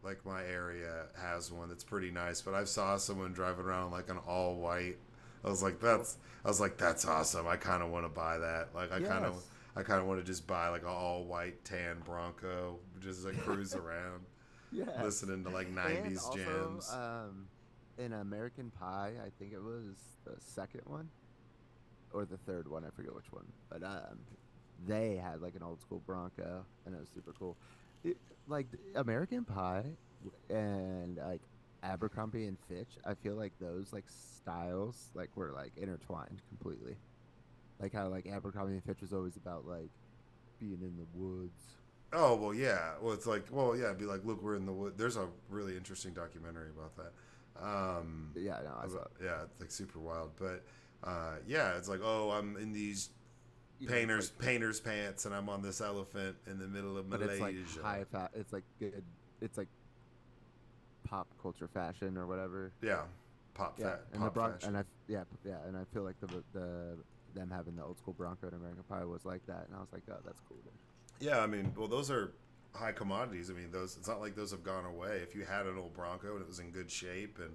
like my area has one that's pretty nice, but I saw someone driving around like an all white. I was like, that's awesome. I kind of want to buy that. Like I kind of want to just buy like an all white tan Bronco, just like cruise around, listening to like 90s jams. In American Pie, I think it was the second one or the third one. I forget which one, but they had like an old school Bronco, and it was super cool. Like American Pie and like Abercrombie and Fitch, I feel like those like styles like were like intertwined completely. Like how like Abercrombie and Fitch was always about like being in the woods. Oh well, yeah. Well, it's like it'd be like, look, we're in the wood. There's a really interesting documentary about that. It's like super wild, but it's like, oh, I'm in these painter's pants, and I'm on this elephant in the middle of Malaysia. It's like it's like good. It's like pop culture fashion or whatever. Yeah, fashion. And I feel like them having the old school Bronco in American Pie was like that, and I was like, oh, that's cool. Yeah, I mean, well, those are high commodities. I mean, it's not like those have gone away. If you had an old Bronco and it was in good shape and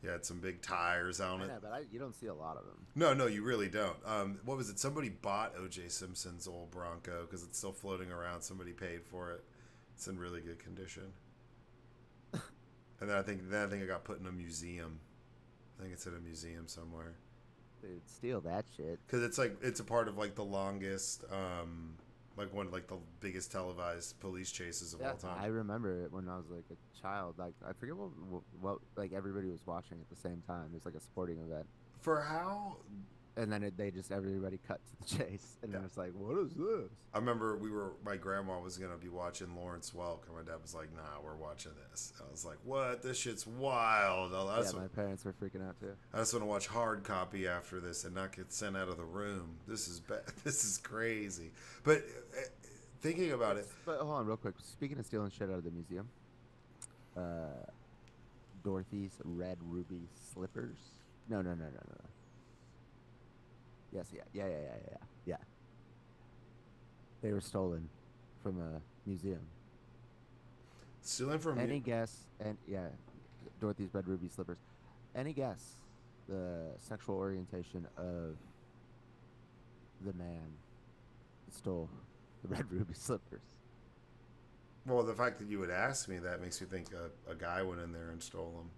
you had some big tires on it. Yeah, but you don't see a lot of them. No, you really don't. What was it? Somebody bought O.J. Simpson's old Bronco because it's still floating around. Somebody paid for it. It's in really good condition. And then I think it got put in a museum. I think it's in a museum somewhere. Dude, steal that shit. Because it's a part of like the longest. Like one like the biggest televised police chases of all time. I remember it when I was like a child. Like I forget what like everybody was watching at the same time. It was like a sporting event. For how? And then everybody cut to the chase, and it was like, what is this? I remember my grandma was gonna be watching Lawrence Welk, and my dad was like, nah, we're watching this. I was like, what? This shit's wild. My parents were freaking out too. I just want to watch hard copy after this and not get sent out of the room. This is bad. This is crazy. But thinking about it. But hold on, real quick. Speaking of stealing shit out of the museum, Dorothy's red ruby slippers. No. Yes, yeah. They were stolen from a museum. Stealing from Any guess? And yeah, Dorothy's red ruby slippers. Any guess the sexual orientation of the man that stole the red ruby slippers? Well, the fact that you would ask me that makes me think a guy went in there and stole them.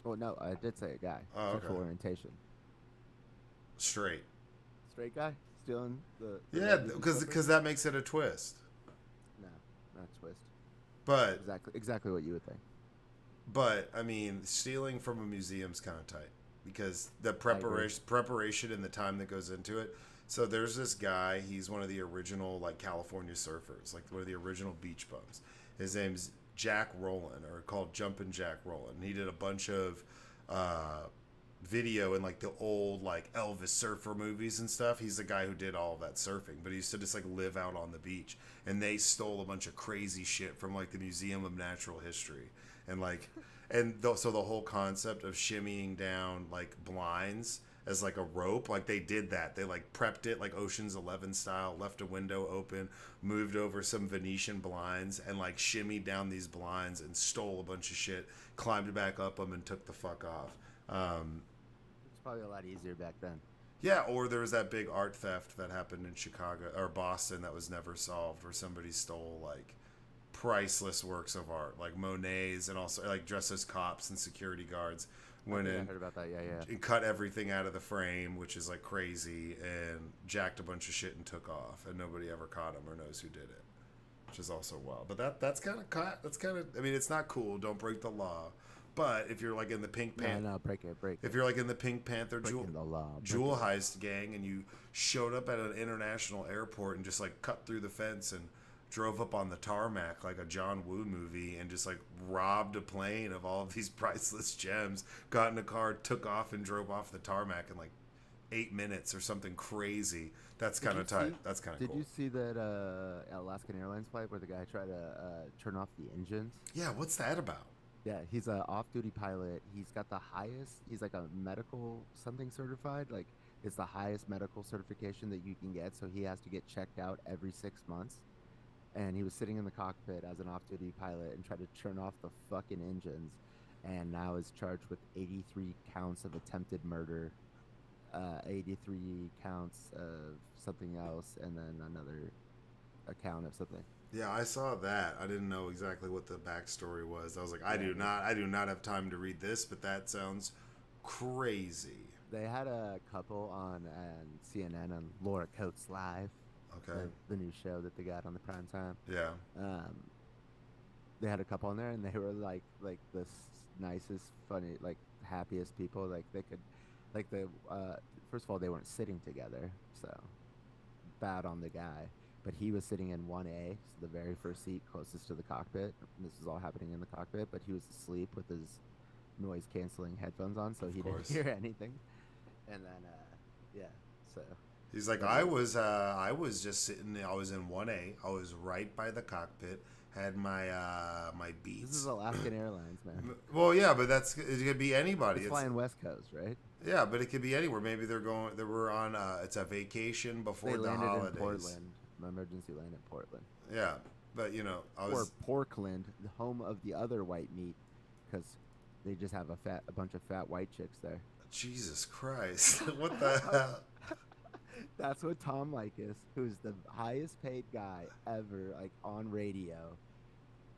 Well, no, I did say a guy. Oh, Sexual okay. orientation. Straight. Straight guy stealing the Yeah, red ruby because slippers? that makes it a twist. No, not a twist. But Exactly what you would think. I mean, stealing from a museum's kind of tight because the I agree. preparation and the time that goes into it. So there's this guy. He's one of the original like California surfers, like one of the original beach bums. His name's Jack Rowland, or called Jumpin' Jack Rowland. He did a bunch of uh, video in like the old like Elvis surfer movies and stuff. He's the guy who did all of that surfing, but he used to just like live out on the beach. And they stole a bunch of crazy shit from like the Museum of Natural History, and like, so the whole concept of shimmying down like blinds as like a rope, like they did that. They like prepped it like Ocean's 11 style, left a window open, moved over some Venetian blinds, and like shimmied down these blinds and stole a bunch of shit, climbed back up them, and took the fuck off. It's probably a lot easier back then. Yeah, or there was that big art theft that happened in Chicago or Boston that was never solved, where somebody stole like priceless works of art, like Monet's, and also like dressed as cops and security guards I went think I in heard about that. Yeah, yeah. and cut everything out of the frame, which is like crazy, and jacked a bunch of shit and took off, and nobody ever caught him or knows who did it, which is also wild. But that's kind of I mean, it's not cool. Don't break the law. But if you're like in the Pink No, Panther, no, break it, break if it. you're like in the Pink Panther Breaking the law. jewel heist gang, and you showed up at an international airport and just like cut through the fence and drove up on the tarmac like a John Woo movie and just like robbed a plane of all of these priceless gems, got in a car, took off, and drove off the tarmac in like 8 minutes or something crazy. That's kind of tight. That's kind of Did cool. you see that Alaskan Airlines flight where the guy tried to turn off the engines? Yeah, what's that about? Yeah, he's a off-duty pilot. He's got the highest. He's like a medical something certified. Like it's the highest medical certification that you can get. So he has to get checked out every 6 months. And he was sitting in the cockpit as an off-duty pilot and tried to turn off the fucking engines. And now is charged with 83 counts of attempted murder, 83 counts of something else, and then another account of something. Yeah, I saw that. I didn't know exactly what the backstory was. I was like, Yeah, I do not have time to read this, but that sounds crazy. they had a couple on CNN on Laura Coates Live, Okay. the new show that they got on the prime time. Yeah. Um, they had a couple on there, and they were like the nicest, funny, like happiest people. Like they could, like the first of all, they weren't sitting together, so bad on the guy. But he was sitting in 1A, so the very first seat closest to the cockpit. And this was all happening in the cockpit, but he was asleep with his noise canceling headphones on, so Of he didn't course. hear anything. And then, yeah, so He's like, then they, I was just sitting. I was in 1A. I was right by the cockpit. Had my this is Beats. Alaskan Airlines, man. Well, yeah, but it could be anybody. It's flying West Coast, right? Yeah, but it could be anywhere. Maybe they're going. They were on. It's a vacation before They the landed in holidays. Portland. Emergency land in Portland. Yeah, but you know, I Or was. Porkland, the home of the other white meat, because they just have a bunch of fat white chicks there. Jesus Christ! What the hell? That's what Tom Likas, who's the highest paid guy ever, like on radio,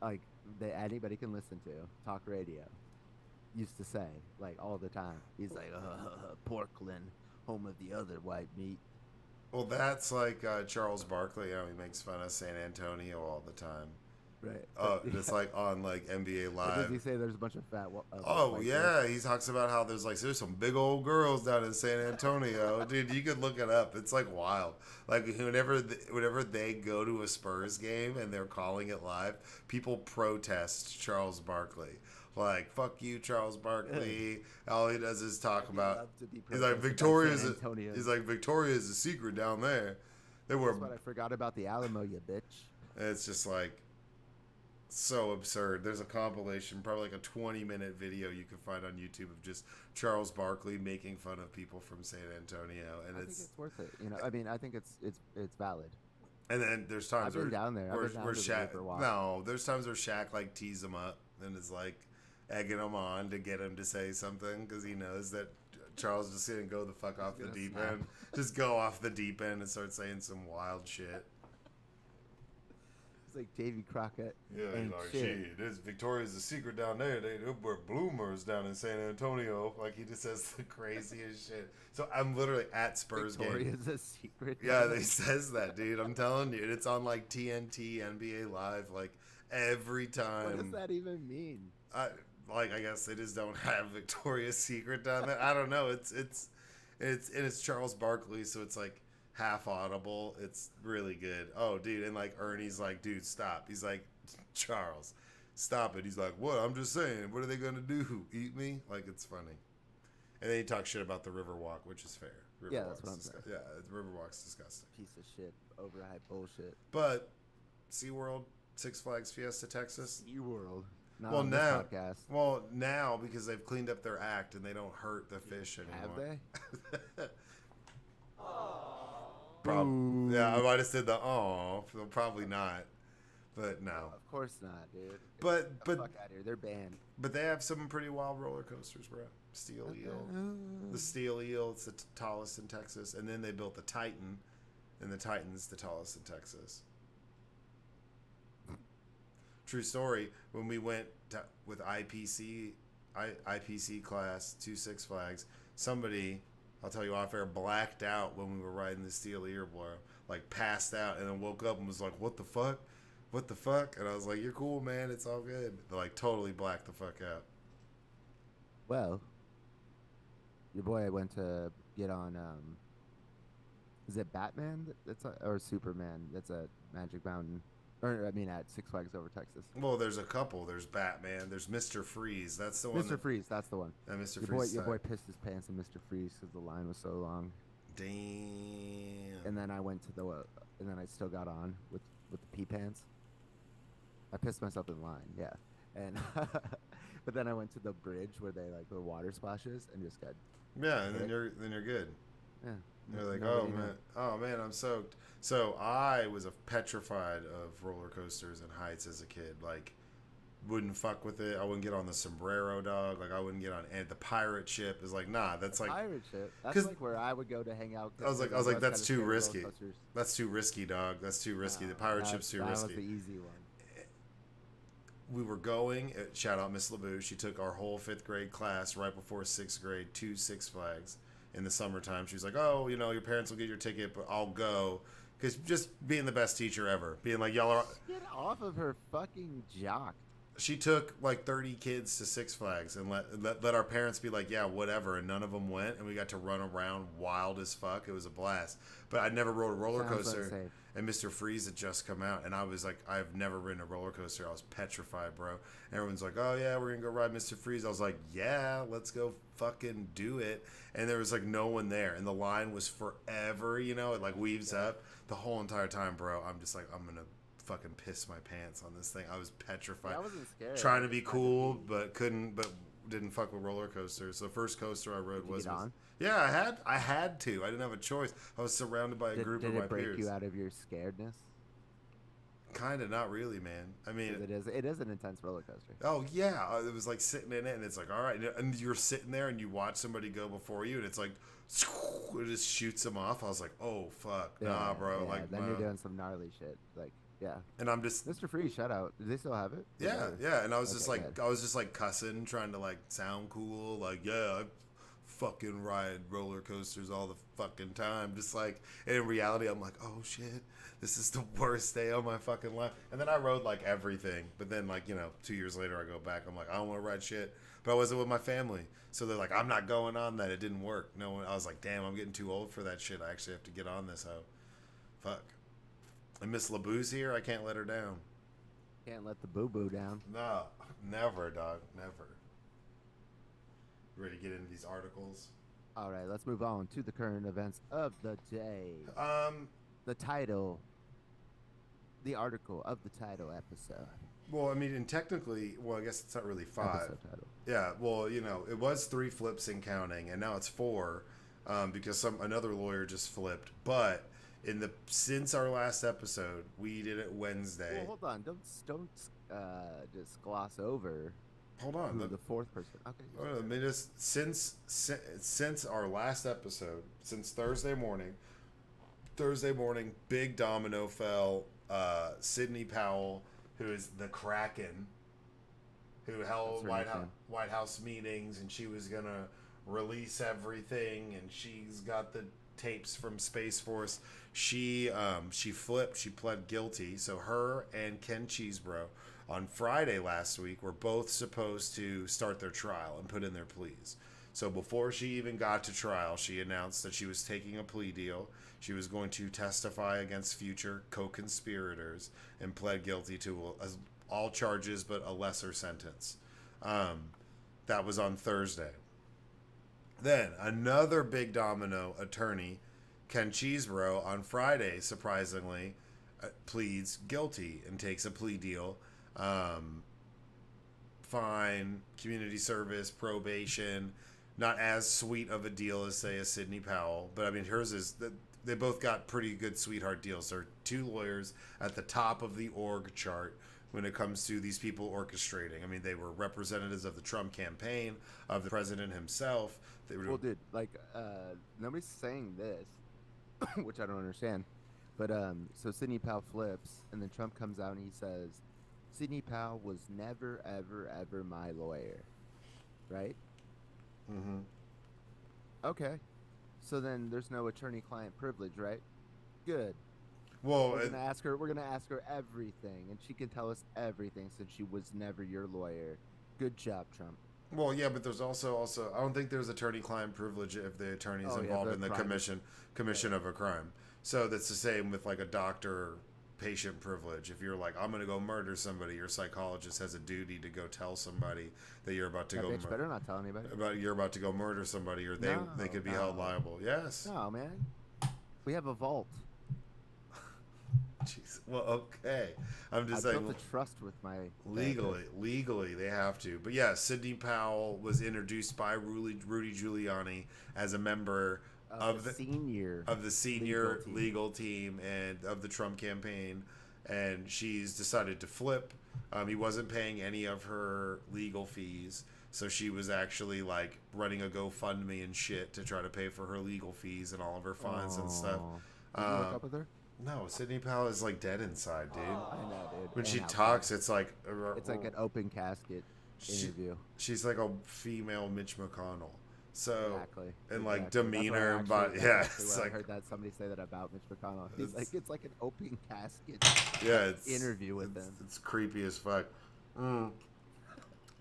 like that anybody can listen to, talk radio, used to say like all the time. He's like, Porkland, home of the other white meat. Well, that's like Charles Barkley. You know, he makes fun of San Antonio all the time. Right. Oh, it's like on like NBA Does he Live. say there's a bunch of fat Oh white yeah, girls? he talks about how there's some big old girls down in San Antonio, dude. You could look it up. It's like wild. Like whenever they go to a Spurs game and they're calling it live, people protest Charles Barkley. Like fuck you, Charles Barkley. All he does is talk I'd about. love to be He's like protested by San Victoria's. Antonio. He's like Victoria's a secret down there. They were. That's what I forgot about the Alamo, you bitch. And it's just like so absurd. There's a compilation, probably like a 20-minute video you can find on YouTube of just Charles Barkley making fun of people from San Antonio, and I think it's worth it. You know, I mean, I think it's valid. And then there's times I've been down there. I've been down where to the Shaq. Riverwalk. No, there's times where Shaq like tees him up and is like egging him on to get him to say something because he knows that Charles just gonna go the fuck off the deep end. Just go off the deep end and start saying some wild shit. It's like Davy Crockett. Yeah, he's like, shit, this Victoria's the secret down there. They wear bloomers down in San Antonio. Like, he just says the craziest shit. So I'm literally at Spurs game. Victoria's a secret. Yeah, they says that, dude. I'm telling you. It's on, like, TNT, NBA Live, like, every time. What does that even mean? I guess they just don't have Victoria's Secret down there. I don't know. It's Charles Barkley, so it's, like, half audible. It's really good. Oh, dude, and like Ernie's like, dude, stop. He's like, Charles, stop it. He's like, what? I'm just saying. What are they gonna do? Eat me? Like, it's funny. And then he talks shit about the Riverwalk, which is fair. Yeah, that's what I'm saying. Yeah, the Riverwalk's disgusting. Piece of shit, overhyped bullshit. But SeaWorld, Six Flags Fiesta, Texas. SeaWorld. Well, now because they've cleaned up their act and they don't hurt the fish anymore. Have they? Probably. Yeah, I might have said the probably not, but no. Of course not, dude. But fuck out of here. They're banned. But they have some pretty wild roller coasters, bro. Steel Eel, the Steel Eel. It's the tallest in Texas, and then they built the Titan, and the Titan's the tallest in Texas. True story. When we went with IPC class to Six Flags, somebody, I'll tell you off air, blacked out when we were riding the Steel Ear, bro. Like, passed out and then woke up and was like, what the fuck? What the fuck? And I was like, you're cool, man. It's all good. They like totally blacked the fuck out. Well, your boy went to get on, is it Batman? Or Superman? That's at Magic Mountain. Or, I mean, at Six Flags Over Texas. Well, there's a couple. There's Batman. There's Mr. Freeze. That's the one. Mr. Freeze, that's the one. Mr. Freeze. Your boy pissed his pants in Mr. Freeze because the line was so long. Damn. And then I went to and then I still got on with the pee pants. I pissed myself in line, yeah. And but then I went to the bridge where they like the water splashes and just got. Yeah, and then you're good. Yeah. You're like, oh man, I'm soaked. So I was petrified of roller coasters and heights as a kid. Like, wouldn't fuck with it. I wouldn't get on the sombrero, dog. Like, I wouldn't get on. And the pirate ship is like, nah. That's like pirate ship. That's like where I would go to hang out. I was like, that's too risky. That's too risky, dog. That's too risky. The pirate ship's too risky. That was the easy one. We were going. Shout out Miss LeBou. She took our whole 5th grade class right before 6th grade to Six Flags in the summertime. She was like, oh, your parents will get your ticket, but I'll go. Because just being the best teacher ever. Being like, y'all are... Get off of her fucking jock. She took like 30 kids to Six Flags and let our parents be like, yeah, whatever. And none of them went. And we got to run around wild as fuck. It was a blast. But I'd never rode a roller coaster. And Mr. Freeze had just come out. And I was like, I've never ridden a roller coaster. I was petrified, bro. And everyone's like, oh, yeah, we're going to go ride Mr. Freeze. I was like, yeah, let's go fucking do it. And there was like no one there. And the line was forever, it like weaves up. The whole entire time, bro, I'm just like, I'm going to fucking piss my pants on this thing. I was petrified. I wasn't scared. Trying to be cool, but didn't fuck with roller coasters. The first coaster I rode was yeah, I had to. I didn't have a choice. I was surrounded by a group of my peers. Did it break you out of your scaredness? Kind of, not really, man. I mean, it is an intense roller coaster. Oh yeah, it was like sitting in it, and it's like, all right, and you're sitting there, and you watch somebody go before you, and it's like, it just shoots them off. I was like, oh fuck, nah, bro. Yeah, like then you're doing some gnarly shit, like. Yeah, and I'm just Mr. Freeze. Shout out. Do they still have it? Yeah. And I was just like cussing, trying to like sound cool. Like, yeah, I fucking ride roller coasters all the fucking time. Just like, and in reality, I'm like, oh shit, this is the worst day of my fucking life. And then I rode like everything. But then 2 years later, I go back. I'm like, I don't want to ride shit. But I wasn't with my family, so they're like, I'm not going on that. It didn't work. No, I was like, damn, I'm getting too old for that shit. I actually have to get on this. Fuck. And Miss LeBou's here. I can't let her down. Can't let the boo-boo down. No, never, dog. Never. Ready to get into these articles? All right, let's move on to the current events of the day. The title. The article of the title episode. Well, I mean, and technically, I guess it's not really 5. Episode title. Yeah, well, it was 3 flips and counting, and now it's 4 because another lawyer just flipped. But since our last episode, we did it Well, Wednesday. hold on. Don't just gloss over Hold on. who the fourth person. Okay, you Let start. me just since our last episode, since Thursday morning, big domino fell. Sidney Powell, who is the Kraken, who That's held her nickname. White House meetings, and she was gonna release everything, and she's got the tapes from Space Force. She flipped. She pled guilty. So her and Ken Cheesebro on Friday last week were both supposed to start their trial and put in their pleas. So before she even got to trial, she announced that she was taking a plea deal. She was going to testify against future co-conspirators and pled guilty to all charges but a lesser sentence. That was on Thursday. Then another big domino attorney, Ken Cheesebro, on Friday, surprisingly, pleads guilty and takes a plea deal. Um, Fine, community service, probation, not as sweet of a deal as, say, a Sidney Powell. But I mean, hers is that they both got pretty good sweetheart deals. They're two lawyers at the top of the org chart when it comes to these people orchestrating. I mean, they were representatives of the Trump campaign, of the president himself. They were Well, dude, like, nobody's saying this, which I don't understand. But so Sidney Powell flips, and then Trump comes out and he says, Sidney Powell was never, ever, ever my lawyer, right? mm-hmm. Okay. So then there's no attorney-client privilege, right? Good. Well, We're gonna ask her. We're gonna ask her everything, and she can tell us everything since she was never your lawyer. Good job, Trump. yeah, but there's also I don't think there's attorney-client privilege if the attorney's Oh yeah, involved the in the crime. commission Yeah, of a crime. So that's the same with like a doctor patient privilege. If you're like, I'm gonna go murder somebody, your psychologist has a duty to go tell somebody that you're about to that go bitch better not tell anybody. you're about to go murder somebody, or No, they could be held no, liable. Yes. no, man. We have a vault. Jeez. Well, okay. I'm I just built saying a trust with my legally they have to. But yeah, Sidney Powell was introduced by Rudy Giuliani as a member of the senior of the senior legal team. legal team and of the Trump campaign, and she's decided to flip. He wasn't paying any of her legal fees, so she was actually like running a GoFundMe and shit to try to pay for her legal fees and all of her fines and stuff. Oh, did you hook Um, up with her? no, Sidney Powell is like dead inside, dude. I know, dude. When And she how talks, fast. it's like It's like an open casket she, interview. she's like a female Mitch McConnell. So Exactly. and like Exactly. demeanor and body, That's yeah, actually it's what I like heard that somebody say that about Mitch McConnell. He's like, it's like an open casket yeah, it's interview with him. it's creepy as fuck. Mm.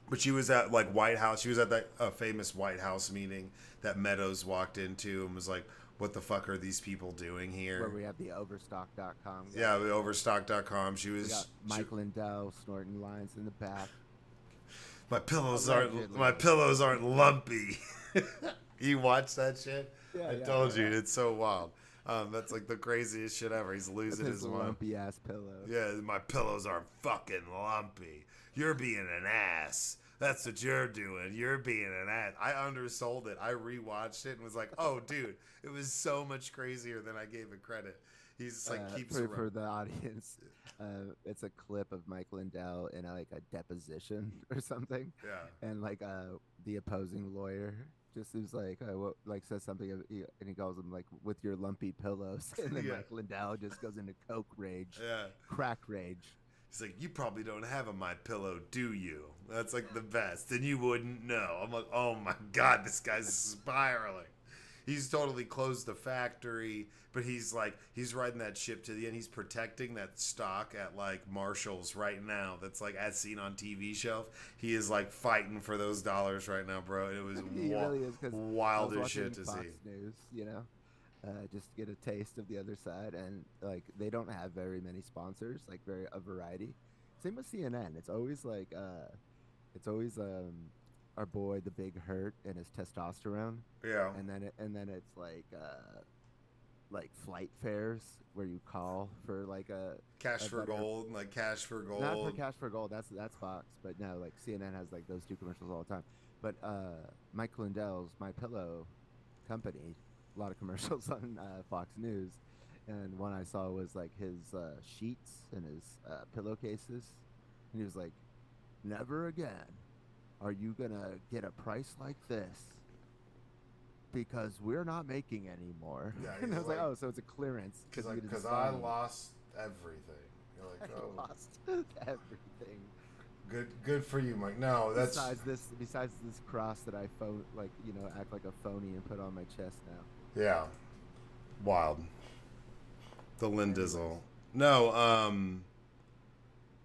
But she was at like White House. She was at that famous White House meeting that Meadows walked into and was like, "What the fuck are these people doing here?" Where we have the Overstock.com. Guy. Yeah, the Overstock.com. She We was. got Mike Lindell snorting lines in the back. My pillows Allegedly. aren't lumpy. You watch that shit? Yeah, I yeah, told you yeah. it's so wild. That's like the craziest shit ever. He's losing With his his mind. lumpy ass pillow. Yeah, my pillows aren't fucking lumpy. You're being an ass. That's what you're doing. You're being an ass. I undersold it. I rewatched it and was like, oh, dude, it was so much crazier than I gave it credit. He's like keeps for the audience. It's a clip of Mike Lindell in like a deposition or something, Yeah. and like the opposing lawyer just is like what, like says something and he calls him like with your lumpy pillows, and then Yeah. Mike Lindell just goes into coke rage, Yeah. crack rage. He's like, you probably don't have a My Pillow, do you? That's like the best. Then you wouldn't know. I'm like, oh my god, this guy's spiraling. He's totally closed the factory, but he's like, he's riding that ship to the end. He's protecting that stock at like Marshall's right now. That's like as seen on TV shelf. He is like fighting for those dollars right now, bro. And it was He really is, because wild as shit to Fox see. News, just to get a taste of the other side, and like they don't have very many sponsors, like very a variety. Same with CNN. It's always our boy the Big Hurt and his testosterone, Yeah. and then it's like flight fares where you call for like Cash a for better, gold, like Cash for gold. not for cash for gold. That's Fox, but no, like CNN has like those two commercials all the time. But Mike Lindell's My Pillow company, a lot of commercials on Fox News, And one I saw was like his sheets and his pillowcases, and he was like, "Never again are you gonna get a price like this because we're not making any more." Yeah, And I he's was like, like, "Oh, so it's a clearance he's because like, you because didn't I sell any." lost everything. You're like, I oh, lost everything. good for you, Mike. No, that's Besides this cross that I act like a phony and put on my chest now. yeah, wild. The Anyways, Lindizzle. No,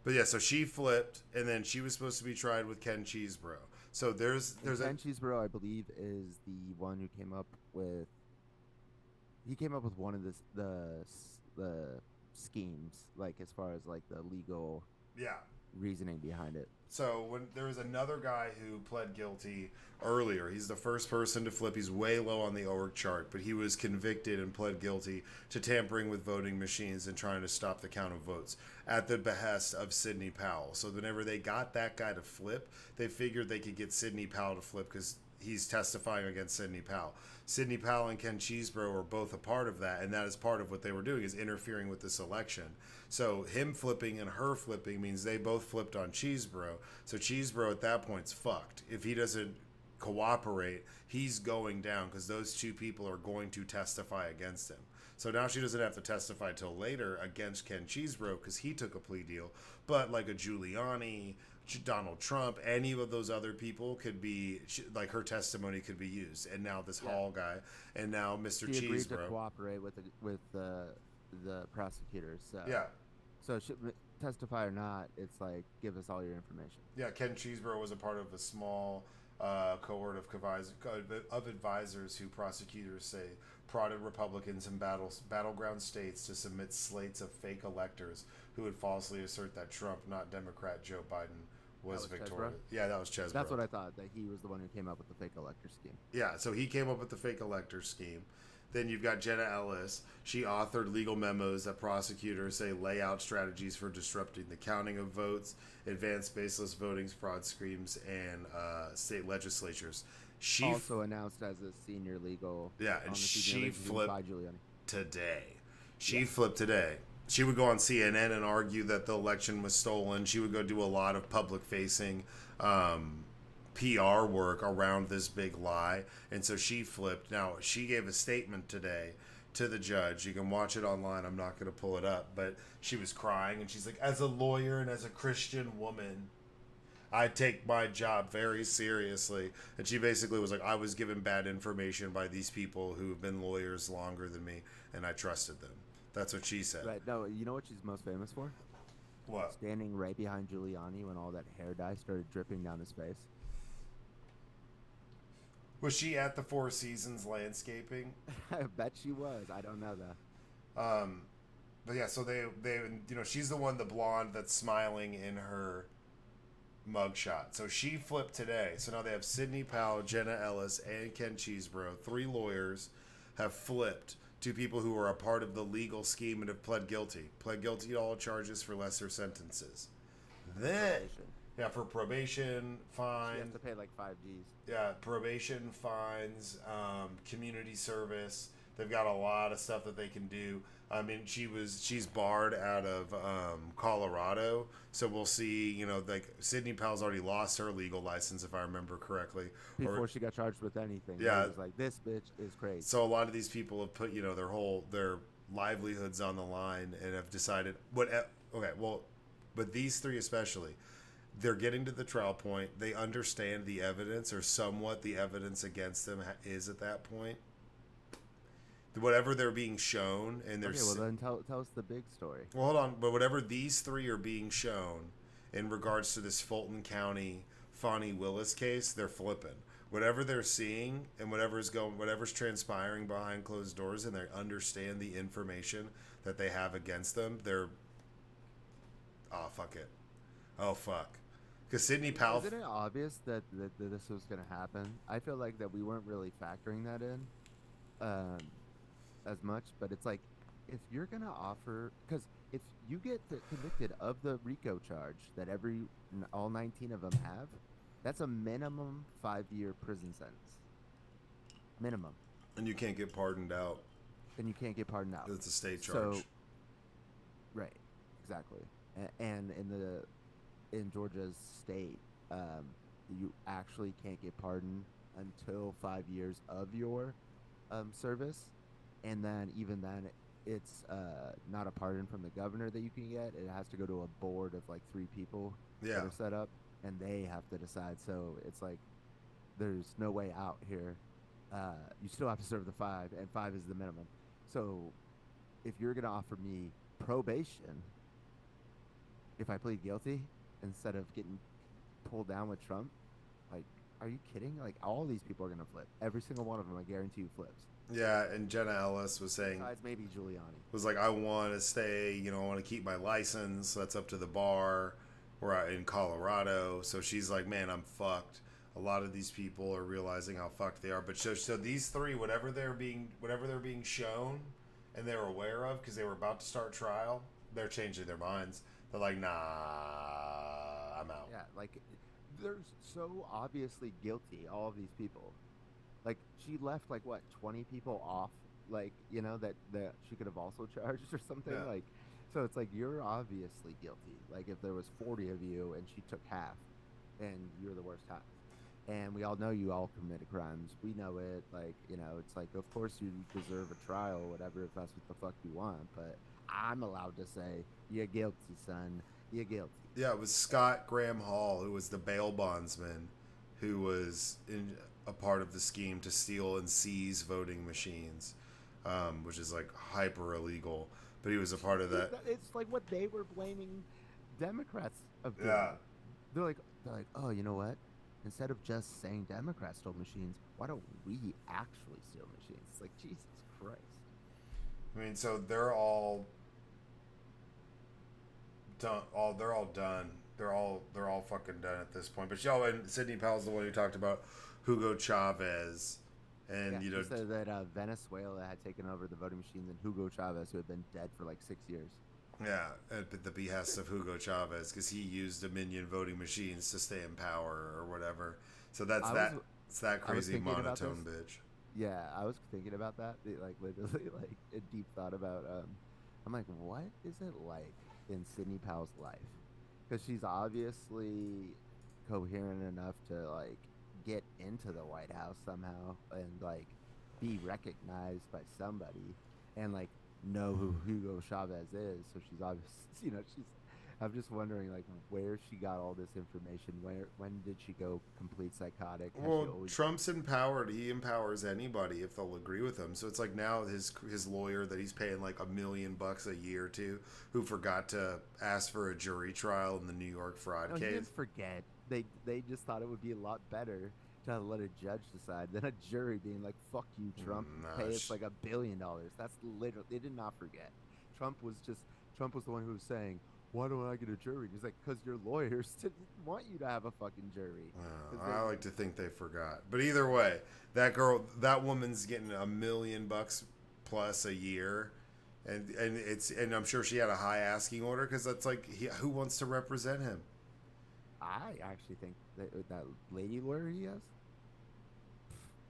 but yeah, so she flipped, and then she was supposed to be tried with Ken Cheesebro. So and there's a Ken Cheesebro, I believe, is the one who came up with. He came up with one of the schemes, like as far as like the legal yeah. reasoning behind it. So when there was another guy who pled guilty earlier, he's the first person to flip. He's way low on the ORG chart, but he was convicted and pled guilty to tampering with voting machines and trying to stop the count of votes at the behest of Sidney Powell. So whenever they got that guy to flip, they figured they could get Sidney Powell to flip because he's testifying against Sidney Powell. Sidney Powell and Ken Cheesebro are both a part of that, and that is part of what they were doing is interfering with this election. So him flipping and her flipping means they both flipped on Cheesebro. So Cheesebro at that point's fucked. If he doesn't cooperate, he's going down because those two people are going to testify against him. So now she doesn't have to testify till later against Ken Cheesebro because he took a plea deal. But like a Giuliani, Donald Trump, any of those other people could be like her testimony could be used. And now this Hall guy, and now Mr. She agreed to Cheesebro. cooperate with the prosecutors. So Yeah, should testify or not, it's like give us all your information. yeah. Ken Cheesebro was a part of a small cohort of advisors who prosecutors say prodded Republicans in battleground states to submit slates of fake electors who would falsely assert that Trump, not Democrat Joe Biden, was victorious. Yeah, that was Chesbro. That's what I thought, that he was the one who came up with the fake elector scheme. Yeah, so he came up with the fake elector scheme. Then you've got Jenna Ellis. She authored legal memos that prosecutors say lay out strategies for disrupting the counting of votes, advanced baseless voting fraud schemes, and state legislatures. She also announced as a senior legal. Yeah, and she flipped by Giuliani today. She flipped today. She would go on CNN and argue that the election was stolen. She would go do a lot of public facing PR work around this big lie. And so she flipped. Now, she gave a statement today to the judge. You can watch it online. I'm not going to pull it up. But she was crying. And she's like, as a lawyer and as a Christian woman, I take my job very seriously. And she basically was like, I was given bad information by these people who have been lawyers longer than me. And I trusted them. That's what she said. Right. No, you know what she's most famous for? What? Standing right behind Giuliani when all that hair dye started dripping down his face. Was she at the Four Seasons landscaping? I bet she was. I don't know though. But yeah, so they she's the one, the blonde that's smiling in her mugshot. So she flipped today. So now they have Sidney Powell, Jenna Ellis, and Ken Cheesebro. 3 lawyers have flipped to people who are a part of the legal scheme and have pled guilty. Pled guilty to all charges for lesser sentences. Then, for probation, fines. You have to pay like 5 G's. Yeah, probation, fines, community service. They've got a lot of stuff that they can do. I mean, she's barred out of Colorado, so we'll see. Like Sidney Powell's already lost her legal license, if I remember correctly, before she got charged with anything. Yeah, it was like, this bitch is crazy. So a lot of these people have put their livelihoods on the line and have decided but these 3 especially, they're getting to the trial point. They understand the evidence, or somewhat the evidence against them is at that point. Whatever they're being shown, and they're well then tell us the big story. Well, hold on, but whatever these 3 are being shown in regards to this Fulton County Fani Willis case, they're flipping. Whatever they're seeing and whatever's transpiring behind closed doors, and they understand the information that they have against them, they're fuck it. Oh fuck. Because Sidney Powell. Isn't it obvious that this was going to happen? I feel like that we weren't really factoring that in as much, but it's like, if you're going to offer, because if you get convicted of the RICO charge that all 19 of them have, that's a minimum 5-year prison sentence. Minimum. And you can't get pardoned out. and you can't get pardoned out. It's a state So, charge. right, exactly. And in Georgia's state, you actually can't get pardoned until 5 years of your service, and then even then, it's not a pardon from the governor that you can get. It has to go to a board of like three people that Yeah. are set up, and they have to decide. So it's like there's no way out here. You still have to serve the 5, and 5 is the minimum. So if you're gonna offer me probation if I plead guilty instead of getting pulled down with Trump, like, are you kidding? Like, all these people are gonna flip. Every single one of them, I guarantee you, flips. Yeah, and Jenna Ellis was saying, Besides, maybe Giuliani. was like, I want to stay, I want to keep my license. So that's up to the bar. We're in Colorado. So she's like, man, I'm fucked. A lot of these people are realizing how fucked they are. But so these three, whatever they're being shown and they're aware of because they were about to start trial, they're changing their minds. They're like, nah, I'm out. Yeah, like, they're so obviously guilty. All of these people. Like, she left like what 20 people off. Like, that she could have also charged or something. Yeah. Like, so it's like you're obviously guilty. Like, if there was 40 of you and she took half, and you're the worst half. And we all know you all committed crimes. We know it. Like, it's like, of course you deserve a trial, whatever, if that's what the fuck you want. But I'm allowed to say, you're guilty, son. You're guilty. Yeah, it was Scott Graham Hall, who was the bail bondsman, who was a part of the scheme to steal and seize voting machines, which is like hyper illegal. But he was a part of that. It's like what they were blaming Democrats of doing. Yeah. They're like, oh, you know what? Instead of just saying Democrats stole machines, why don't we actually steal machines? It's like, Jesus Christ. I mean, so they're all done. They're all done. They're all fucking done at this point. But and Sidney Powell's the one who talked about Hugo Chavez, and He said that Venezuela had taken over the voting machines, and Hugo Chavez, who had been dead for like 6 years. Yeah, at the behest of Hugo Chavez, because he used Dominion voting machines to stay in power or whatever. So it's that crazy monotone bitch. Yeah, I was thinking about that, like literally, like a deep thought about. I'm like, what is it like in Sidney Powell's life? Because she's obviously coherent enough to like get into the White House somehow and like be recognized by somebody and like know who Hugo Chavez is. So she's obviously, she's. I'm just wondering, like, where she got all this information. When did she go complete psychotic? Well, Trump's empowered. He empowers anybody if they'll agree with him. So it's like now his lawyer that he's paying like $1 million a year to, who forgot to ask for a jury trial in the New York fraud case. He didn't forget. They just thought it would be a lot better to let a judge decide than a jury being like, "Fuck you, Trump. Pay us like $1 billion." That's literally. They did not forget. Trump was the one who was saying, why don't I get a jury? He's like, because your lawyers didn't want you to have a fucking jury. I like to think they forgot. But either way, that woman's getting $1 million plus a year. And I'm sure she had a high asking order because that's like, who wants to represent him? I actually think that lady lawyer he has,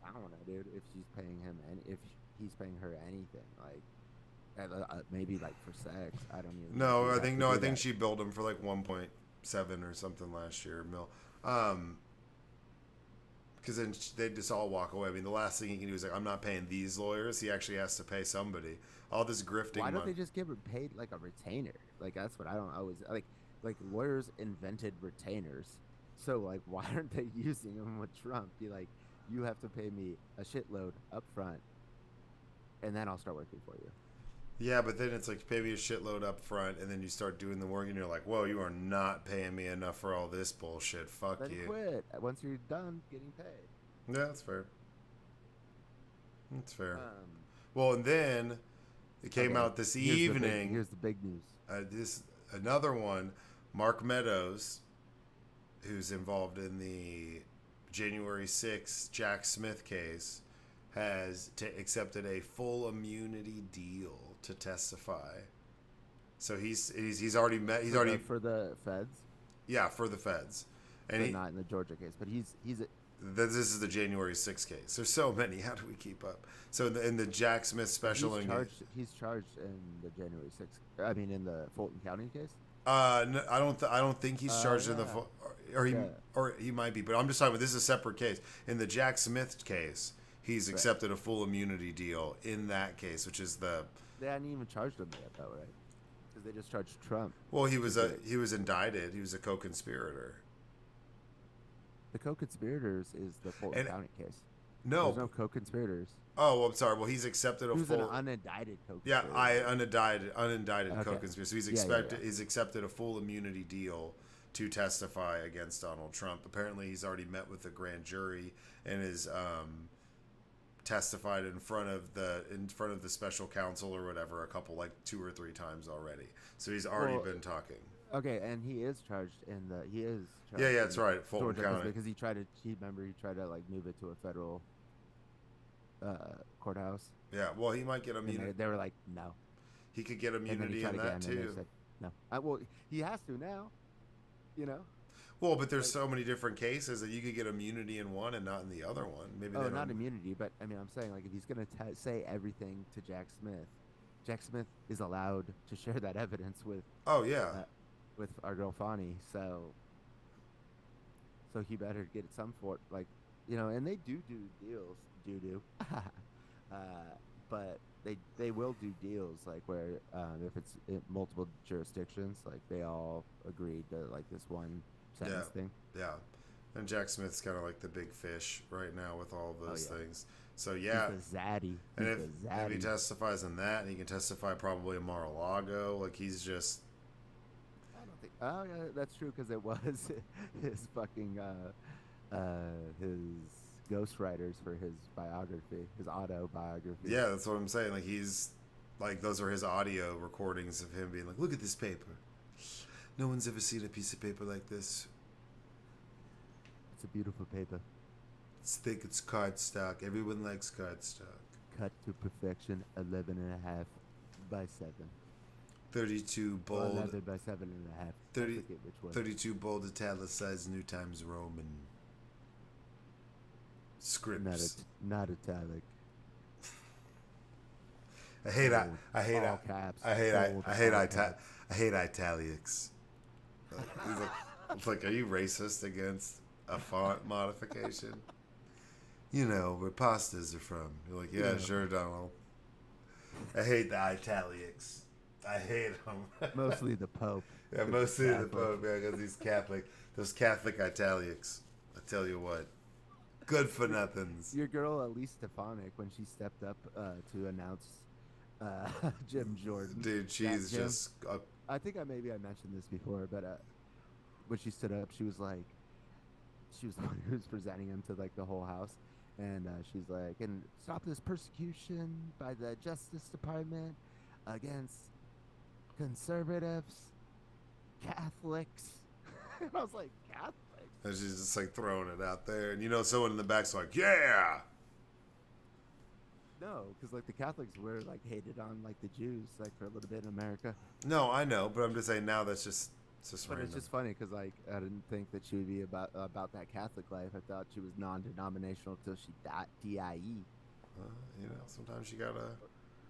I don't know, dude, if she's paying him and if he's paying her anything, like, maybe like for sex. I don't even. No, I think she billed him for like 1.7 or something last year mil. Because then they just all walk away. I mean, the last thing he can do is like, I'm not paying these lawyers. He actually has to pay somebody. All this grifting. Why don't they just give her paid like a retainer? Like that's what I don't always like. Like lawyers invented retainers, so like why aren't they using them with Trump? Be like, you have to pay me a shitload up front, and then I'll start working for you. Yeah, but then it's like pay me a shitload up front, and then you start doing the work, and you're like, whoa, you are not paying me enough for all this bullshit. Fuck then you. Quit once you're done getting paid. Yeah, that's fair. That's fair. Well, and then it came out this evening. Here's the big news. Another one, Mark Meadows, who's involved in the January 6th Jack Smith case, has accepted a full immunity deal to testify. So he's already met. For the feds. Yeah, for the feds, and not in the Georgia case, but he's This is the January 6th case. There's so many. How do we keep up? So in the Jack Smith special, He's charged in the January 6th. I mean, in the Fulton County case. No, I don't think he's charged in the or he might be, but I'm just talking about this is a separate case. In the Jack Smith case, he's accepted a full immunity deal in that case, which is the. They hadn't even charged him yet, though, right? Because they just charged Trump. Well, he was indicted. He was a co-conspirator. The co-conspirators is the Fulton County case. No, there's no co-conspirators. Oh, I'm sorry. Well, he's accepted a he was full. An unindicted co-conspirator. Yeah, unindicted co-conspirator. So he's he's accepted a full immunity deal to testify against Donald Trump. Apparently, he's already met with the grand jury and is testified in front of the special counsel or whatever a couple, like 2 or 3 times already. So he's already been talking. Okay, and he is charged Yeah, that's right. Fulton County, because he tried to like move it to a federal courthouse. Yeah, well, he might get immunity. They were like, no. He could get immunity in that too. Said, no. Well, he has to now. You know. Well, but there's so many different cases that you could get immunity in one and not in the other one. Maybe. Oh, not immunity, but I mean, I'm saying like if he's gonna say everything to Jack Smith is allowed to share that evidence with. Oh yeah. With our girl Fani, so he better get some sort, like, you know, and they do deals, but they will do deals like where if it's in multiple jurisdictions, like they all agreed to like this one sentence thing. Yeah, and Jack Smith's kind of like the big fish right now with all of those things. So he's the zaddy. And if he testifies in that, he can testify probably in Mar-a-Lago. Like he's just. Oh yeah, that's true because it was his fucking his ghostwriters for his biography, his autobiography. Yeah, that's what I'm saying. Like he's like those are his audio recordings of him being like, "Look at this paper. No one's ever seen a piece of paper like this. It's a beautiful paper. It's thick. It's cardstock. Everyone likes cardstock. Cut to perfection. 11.5 by 7. 32 bold. 11 by 7.5. 32 bold italicized New Times Roman scripts. Not italic. I hate italics. It's like, are you racist against a font modification? You know where pastas are from. You're like, yeah, sure, Donald. I hate the italics. I hate them. Mostly the Pope. Yeah, mostly the Pope. Yeah, because he's Catholic. Those Catholic italics. I tell you what, good for nothings. Your girl Elise Stefanik, when she stepped up to announce Jim Jordan. Dude, she's just. I think I mentioned this before, but when she stood up, she was the one who was presenting him to like the whole house, and she's like, "And stop this persecution by the Justice Department against conservatives, Catholics." And I was like, Catholics? And she's just like throwing it out there, and you know, someone in the back's like, "Yeah." No, because like the Catholics were like hated on like the Jews like for a little bit in America. No, I know, but I'm just saying now that's just but random. It's just funny because like I didn't think that she would be about that Catholic life. I thought she was non-denominational till she die. You know, sometimes you gotta.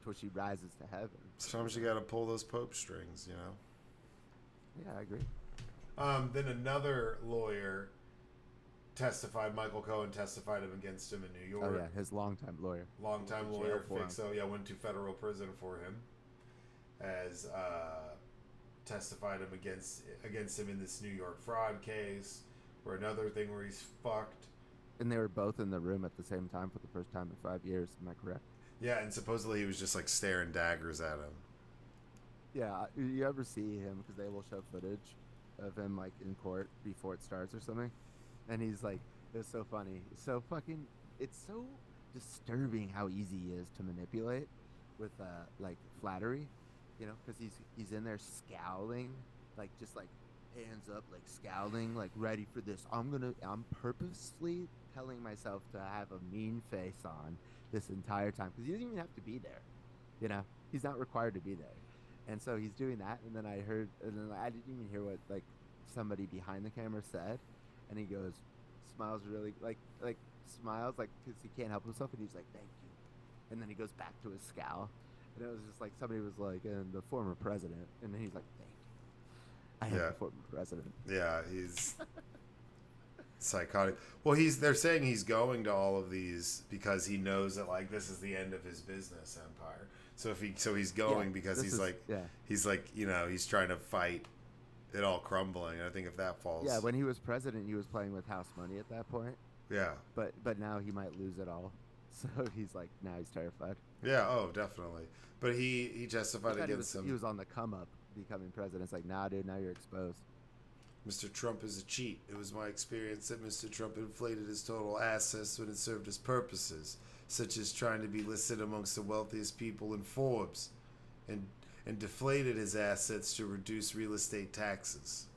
Till she rises to heaven. Sometimes you gotta pull those Pope strings, you know. Yeah, I agree. Then another lawyer testified. Michael Cohen testified against him in New York. Oh yeah, his longtime lawyer. Longtime lawyer, Fixo. Yeah, went to federal prison for him. As testified him against him in this New York fraud case, or another thing where he's fucked. And they were both in the room at the same time for the first time in 5 years. Am I correct? Yeah, and supposedly he was just like staring daggers at him. Yeah, you ever see him because they will show footage of him like in court before it starts or something, and he's like, it's so funny, so fucking, it's so disturbing how easy he is to manipulate with like flattery, you know, because he's in there scowling, like just like hands up, like scowling, like ready for this. I'm purposely telling myself to have a mean face on this entire time because he doesn't even have to be there, you know, he's not required to be there. And so he's doing that, and then I didn't even hear what like somebody behind the camera said, and he goes, smiles really smiles like because he can't help himself, and he's like, "Thank you," and then he goes back to his scowl, and it was just like somebody was like, "And the former president," and then he's like, "Thank you, I am Yeah. the former president." Yeah, he's psychotic. Well, they're saying he's going to all of these because he knows that like this is the end of his business empire. So he's going because he's like he's trying to fight it all crumbling. I think if that falls, Yeah, when he was president, he was playing with house money at that point. yeah, But now he might lose it all, so he's like now he's terrified. yeah, oh definitely. But he justified against him. He was on the come up, becoming president. It's like, nah, dude, now you're exposed. Mr. Trump is a cheat. It was my experience that Mr. Trump inflated his total assets when it served his purposes, such as trying to be listed amongst the wealthiest people in Forbes, and deflated his assets to reduce real estate taxes.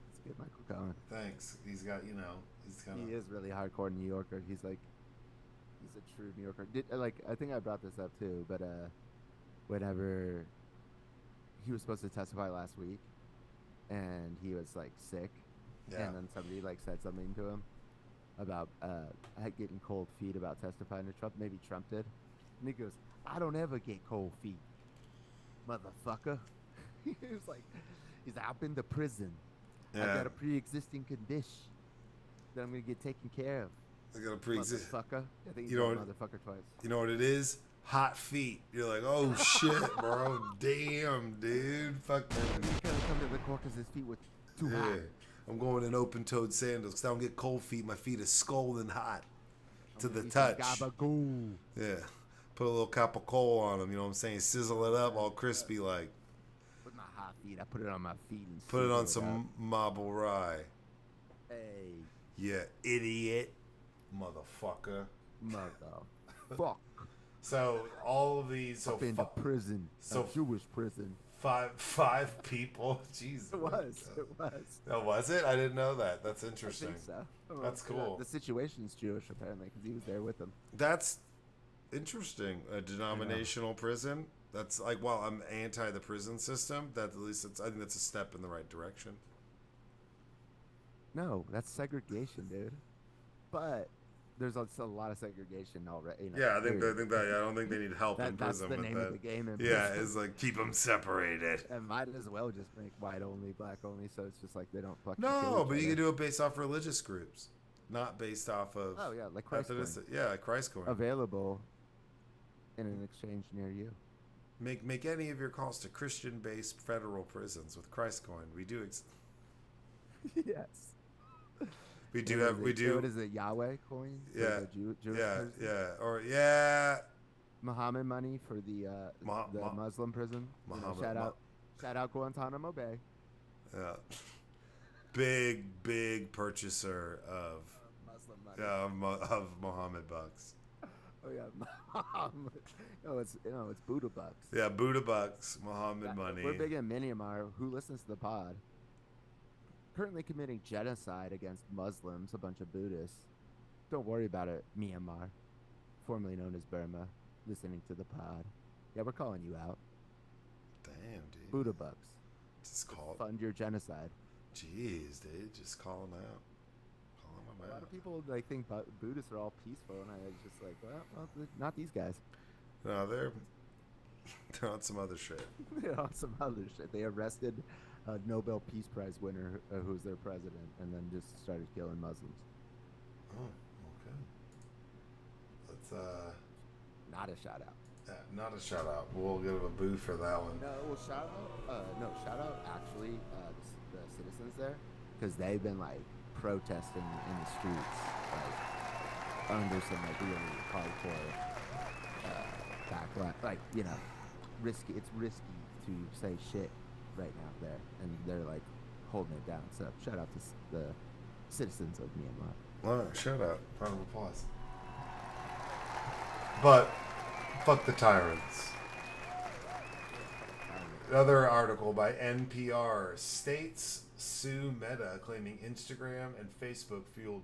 Let's get Michael Cohen. Thanks. He's got, He is really hardcore New Yorker. He's a true New Yorker. I think I brought this up too, but whenever he was supposed to testify last week, and he was like sick, and then somebody like said something to him about getting cold feet about testifying to Trump. Maybe Trump did, and he goes, "I don't ever get cold feet, motherfucker." He's like, "I've been to prison. I got a pre-existing condition that I'm gonna get taken care of." I got a pre-existing motherfucker. I think you know motherfucker twice. You know what it is? Hot feet. You're like, oh shit, bro. Damn, dude. Fuck that. He couldn't come to the court because his feet were too hot. I'm going in open-toed sandals because I don't get cold feet. My feet are scalding hot to the touch. Gabagool. Yeah. Put a little cup of coal on them. You know what I'm saying? Sizzle it up, all crispy like. With my hot feet, I put it on my feet and put it on some marble rye. Hey. Yeah, idiot, motherfucker. Fuck. So all of these. I've been to prison. So Jewish prison. Five people. Jesus. It was. Oh, was it? I didn't know that. That's interesting. I think so. That's cool. The situation's Jewish apparently because he was there with them. That's interesting. A denominational prison. That's like, while I'm anti the prison system, that at least I think that's a step in the right direction. No, that's segregation, dude. But there's a lot of segregation already. Yeah, I don't think they need help in prison. That's the name of the game in prison. Yeah, it's like keep them separated. And might as well just make white only, black only, so it's just like they don't fucking. No, but you can do it based off religious groups, not based off of. Oh yeah, like Christ coin. Yeah, like Christ coin. Available in an exchange near you. Make any of your calls to Christian-based federal prisons with Christ coin. We do. Yes. We do. What is it? Yahweh coin? Yeah. Jewish Muhammad money for the Muslim prison. Shout out Guantanamo Bay. Yeah. Big purchaser of Muslim money. Of Muhammad bucks. Oh yeah, it's Buddha bucks. Yeah, Buddha bucks, Muhammad money. We're big in Myanmar. Who listens to the pod? Currently committing genocide against Muslims, a bunch of Buddhists. Don't worry about it, Myanmar, formerly known as Burma, listening to the pod. Yeah, we're calling you out. Damn, dude. Buddha bucks. Just fund your genocide. Jeez, dude, just call them out. A lot of people think Buddhists are all peaceful, and I was just like, well, not these guys. No, they're on some other shit. They're on some other shit. They arrested a Nobel Peace Prize winner who's their president, and then just started killing Muslims. Oh, okay. Let's not a shout out. Yeah, not a shout out. We'll give a boo for that one. No, shout out actually the citizens there, because they've been like protesting in the streets, like under some like really hardcore backlash, like risky. It's risky to say shit right now there, and they're like holding it down. So shout out to the citizens of Myanmar. All right, shout out, round of applause. But fuck the tyrants. Another article by NPR: States sue Meta, claiming Instagram and Facebook fueled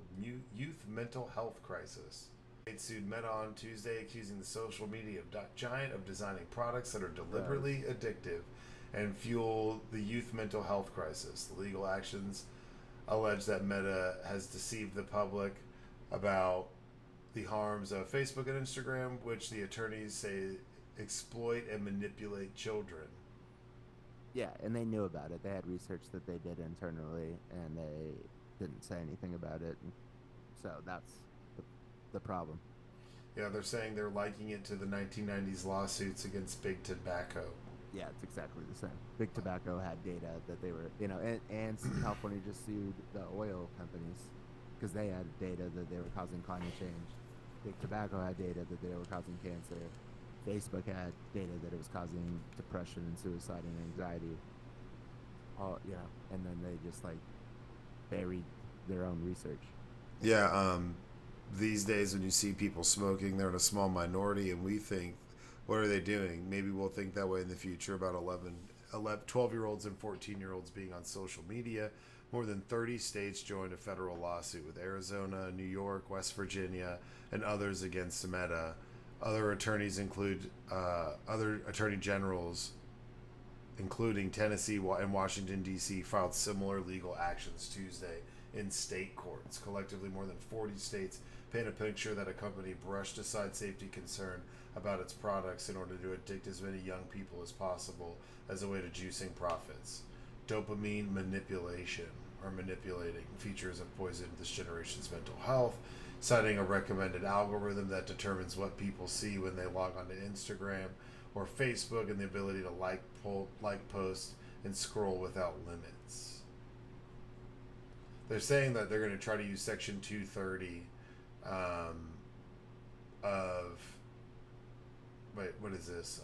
youth mental health crisis. States sued Meta on Tuesday, accusing the social media giant of designing products that are deliberately addictive and fuel the youth mental health crisis. The legal actions allege that Meta has deceived the public about the harms of Facebook and Instagram, which the attorneys say exploit and manipulate children. Yeah, and they knew about it. They had research that they did internally, and they didn't say anything about it. And so that's the problem. Yeah, they're saying they're likening it to the 1990s lawsuits against Big Tobacco. Yeah, it's exactly the same. Big Tobacco had data that they were, and California just sued the oil companies because they had data that they were causing climate change. Big Tobacco had data that they were causing cancer. Facebook had data that it was causing depression and suicide and anxiety. All and then they just like buried their own research. Yeah, these days when you see people smoking, they're in a small minority, and we think, what are they doing? Maybe we'll think that way in the future about 12-year-olds and 14-year-olds being on social media. More than 30 states joined a federal lawsuit with Arizona, New York, West Virginia, and others against Meta. Other attorneys include other attorney generals, including Tennessee and Washington, D.C., filed similar legal actions Tuesday in state courts. Collectively, more than 40 states paint a picture that a company brushed aside safety concern about its products in order to addict as many young people as possible as a way to juicing profits. Dopamine manipulation, or manipulating, features have poisoned this generation's mental health, citing a recommended algorithm that determines what people see when they log onto Instagram or Facebook, and the ability to like posts and scroll without limits. They're saying that they're going to try to use Section 230 of what is this?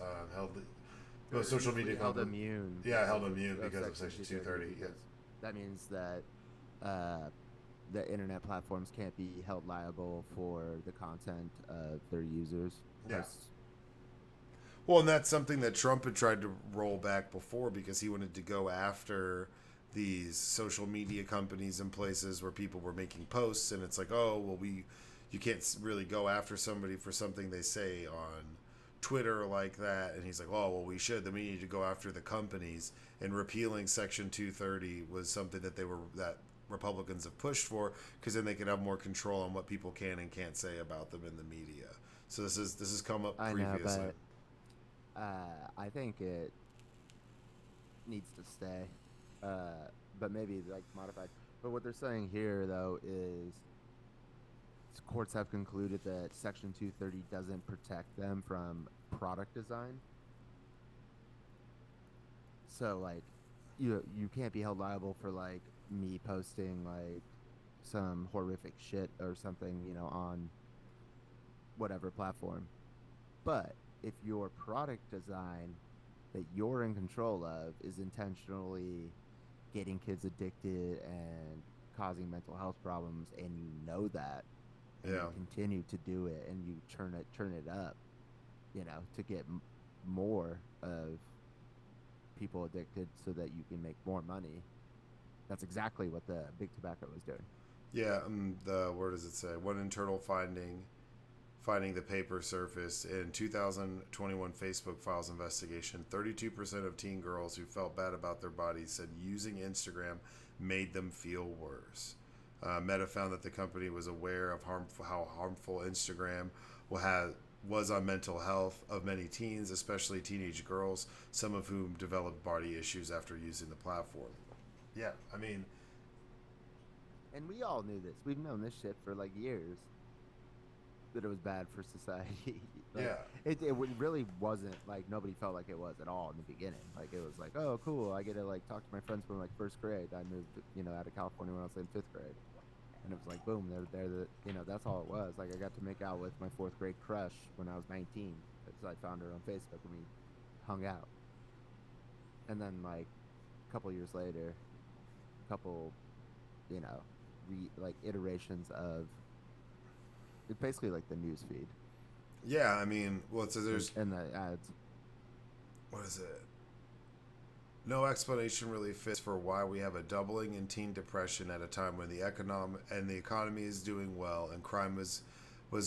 Social media held immune. Yeah, held immune because of Section 230. Yes. That means that the internet platforms can't be held liable for the content of their users. Yeah. Well, and that's something that Trump had tried to roll back before because he wanted to go after these social media companies and places where people were making posts, and it's like, oh, well, you can't really go after somebody for something they say on Twitter like that. And he's like, oh, well, we should. Then we need to go after the companies. And repealing Section 230 was something that Republicans have pushed for, because then they could have more control on what people can and can't say about them in the media. So this has come up previously. Know, but I think it needs to stay, but maybe like modified. But what they're saying here, though, is courts have concluded that Section 230 doesn't protect them from product design. So like, you can't be held liable for like me posting like some horrific shit or something, on whatever platform. But if your product design that you're in control of is intentionally getting kids addicted and causing mental health problems, and you know that, and you continue to do it, and you turn it up, to get more of people addicted so that you can make more money. That's exactly what the Big Tobacco was doing. Yeah, where does it say? One internal finding the paper surfaced in 2021 Facebook files investigation. 32% of teen girls who felt bad about their bodies said using Instagram made them feel worse. Meta found that the company was aware of how harmful Instagram was on mental health of many teens, especially teenage girls, some of whom developed body issues after using the platform. Yeah, I mean... And we all knew this. We've known this shit for like years, that it was bad for society. It really wasn't like, nobody felt like it was at all in the beginning. Like, it was like, oh, cool, I get to like talk to my friends from like first grade. I moved, out of California when I was in fifth grade. And it was like, boom, that's all it was. Like, I got to make out with my fourth grade crush when I was 19. Because I found her on Facebook and we hung out. And then, like, a couple years later, iterations of, it's basically like the news feed. Yeah, I mean, well, it says there's... And the ads. What is it? No explanation really fits for why we have a doubling in teen depression at a time when the economy is doing well and crime was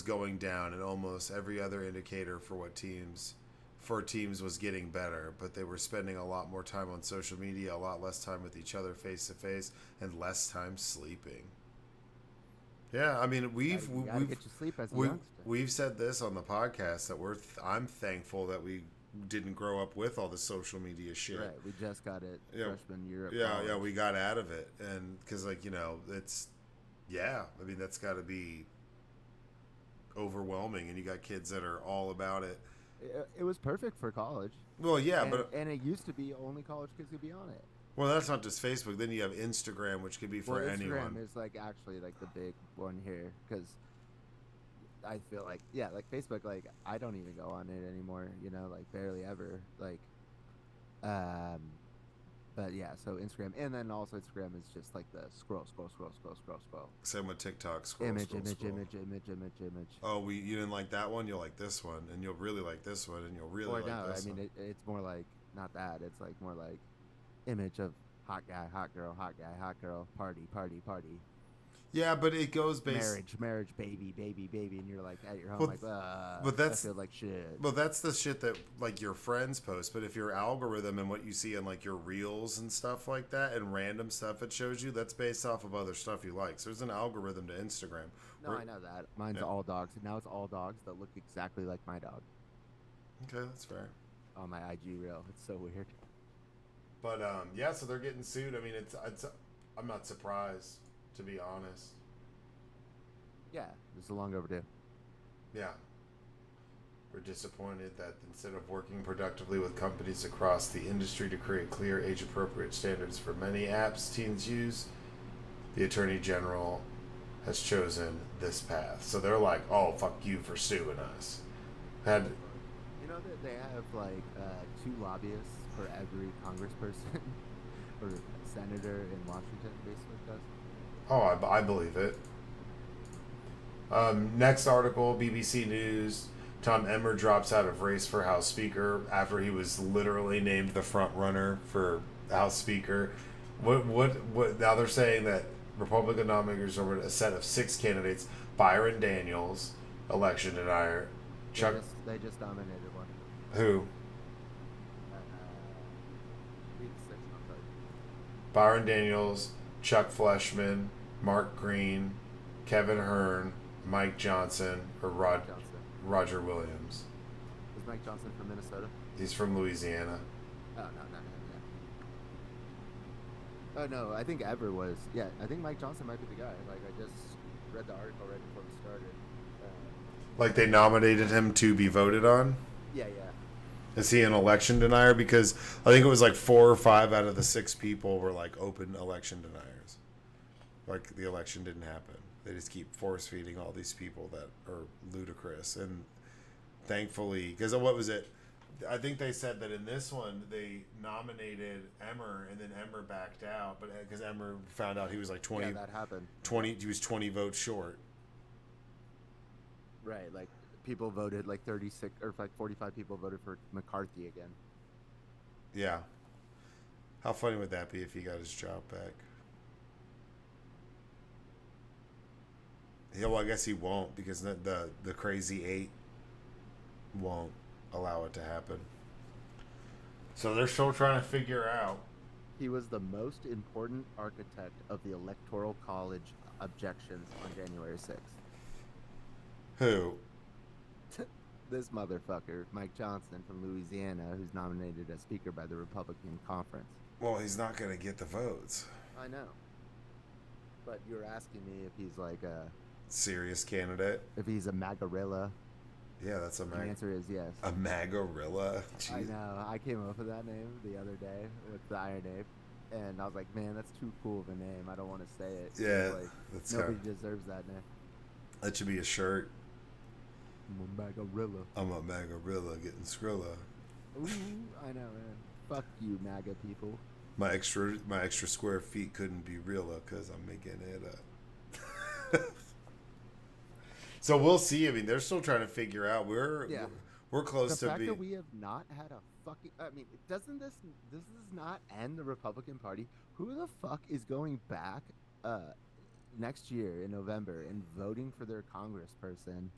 going down, and almost every other indicator for what teens for teams was getting better, but they were spending a lot more time on social media, a lot less time with each other face to face, and less time sleeping. Yeah, I mean, You gotta get your sleep as a youngster. we've said this on the podcast that I'm thankful that we didn't grow up with all the social media shit. Right, we just got it freshman year of yeah, college. yeah, we got out of it, and because like it's I mean that's got to be overwhelming, and you got kids that are all about it. It was perfect for college. Well, yeah, and it used to be only college kids could be on it. Well, that's not just Facebook. Then you have Instagram, which could be for anyone. Instagram is like actually like the big one here because I feel like like Facebook, like I don't even go on it anymore. You know, like barely ever. Like, but yeah. So Instagram, and then also Instagram is just like the scroll. Same with TikTok. Scroll. Image. Oh, you didn't like that one. You'll like this one, and you'll really like this one, and you'll really like this one. I mean, it's more like not that. It's like more like image of hot guy, hot girl, party. Yeah, but it goes based marriage, baby, and you're like at your home but that's I feel like shit. But that's the shit that like your friends post. But if your algorithm and what you see in like your reels and stuff like that and random stuff it shows you, that's based off of other stuff you like. So there's an algorithm to Instagram. No, I know that. Mine's all dogs. And now it's all dogs that look exactly like my dog. Okay, that's fair. On my IG reel, it's so weird. But yeah, so they're getting sued. I mean, it's I'm not surprised, to be honest. Yeah, this is long overdue. Yeah. We're disappointed that instead of working productively with companies across the industry to create clear age-appropriate standards for many apps teens use, the Attorney General has chosen this path. So they're like, oh, fuck you for suing us. You know that they have like 2 lobbyists for every congressperson or senator in Washington, basically does. Oh, I believe it. Next article, BBC News. Tom Emmer drops out of race for House Speaker after he was literally named the front runner for House Speaker. What? Now they're saying that Republican lawmakers over a set of 6 candidates: Byron Daniels, election denier. They just nominated one. Who? Byron Daniels, Chuck Fleshman, Mark Green, Kevin Hearn, Mike Johnson, or Roger Williams. Is Mike Johnson from Minnesota? He's from Louisiana. Oh, no. Oh, no, I think Ever was. Yeah, I think Mike Johnson might be the guy. Like, I just read the article right before we started. Like, they nominated him to be voted on? Yeah. Is he an election denier? Because I think it was like 4 or 5 out of the 6 people were like open election deniers. Like, the election didn't happen. They just keep force feeding all these people that are ludicrous. And thankfully, because what was it? I think they said that in this one they nominated Emmer and then Emmer backed out, but because Emmer found out he was like 20. Yeah, that happened. He was 20 votes short. Right, like people voted like 36 or like 45 people voted for McCarthy again. Yeah. How funny would that be if he got his job back? Yeah, well, I guess he won't because the crazy 8 won't allow it to happen. So they're still trying to figure out. He was the most important architect of the Electoral College objections on January 6th. Who? This motherfucker, Mike Johnson from Louisiana, who's nominated as Speaker by the Republican Conference. Well, he's not going to get the votes. I know. But you're asking me if he's like a serious candidate? If he's a Magarilla. Yeah, that's a The answer is yes. A Magarilla? Jeez. I know. I came up with that name the other day with the Iron Ape. And I was like, man, that's too cool of a name. I don't want to say it. Yeah. Like, nobody deserves that name. That should be a shirt. I'm a Magarilla. I'm a Magarilla getting Skrilla. Ooh, I know, man. Fuck you, MAGA people. My extra square feet couldn't be realer because I'm making it up. So we'll see. I mean, they're still trying to figure out. We're close to the fact that we have not had a fucking. I mean, doesn't this does not end the Republican Party? Who the fuck is going back next year in November and voting for their congressperson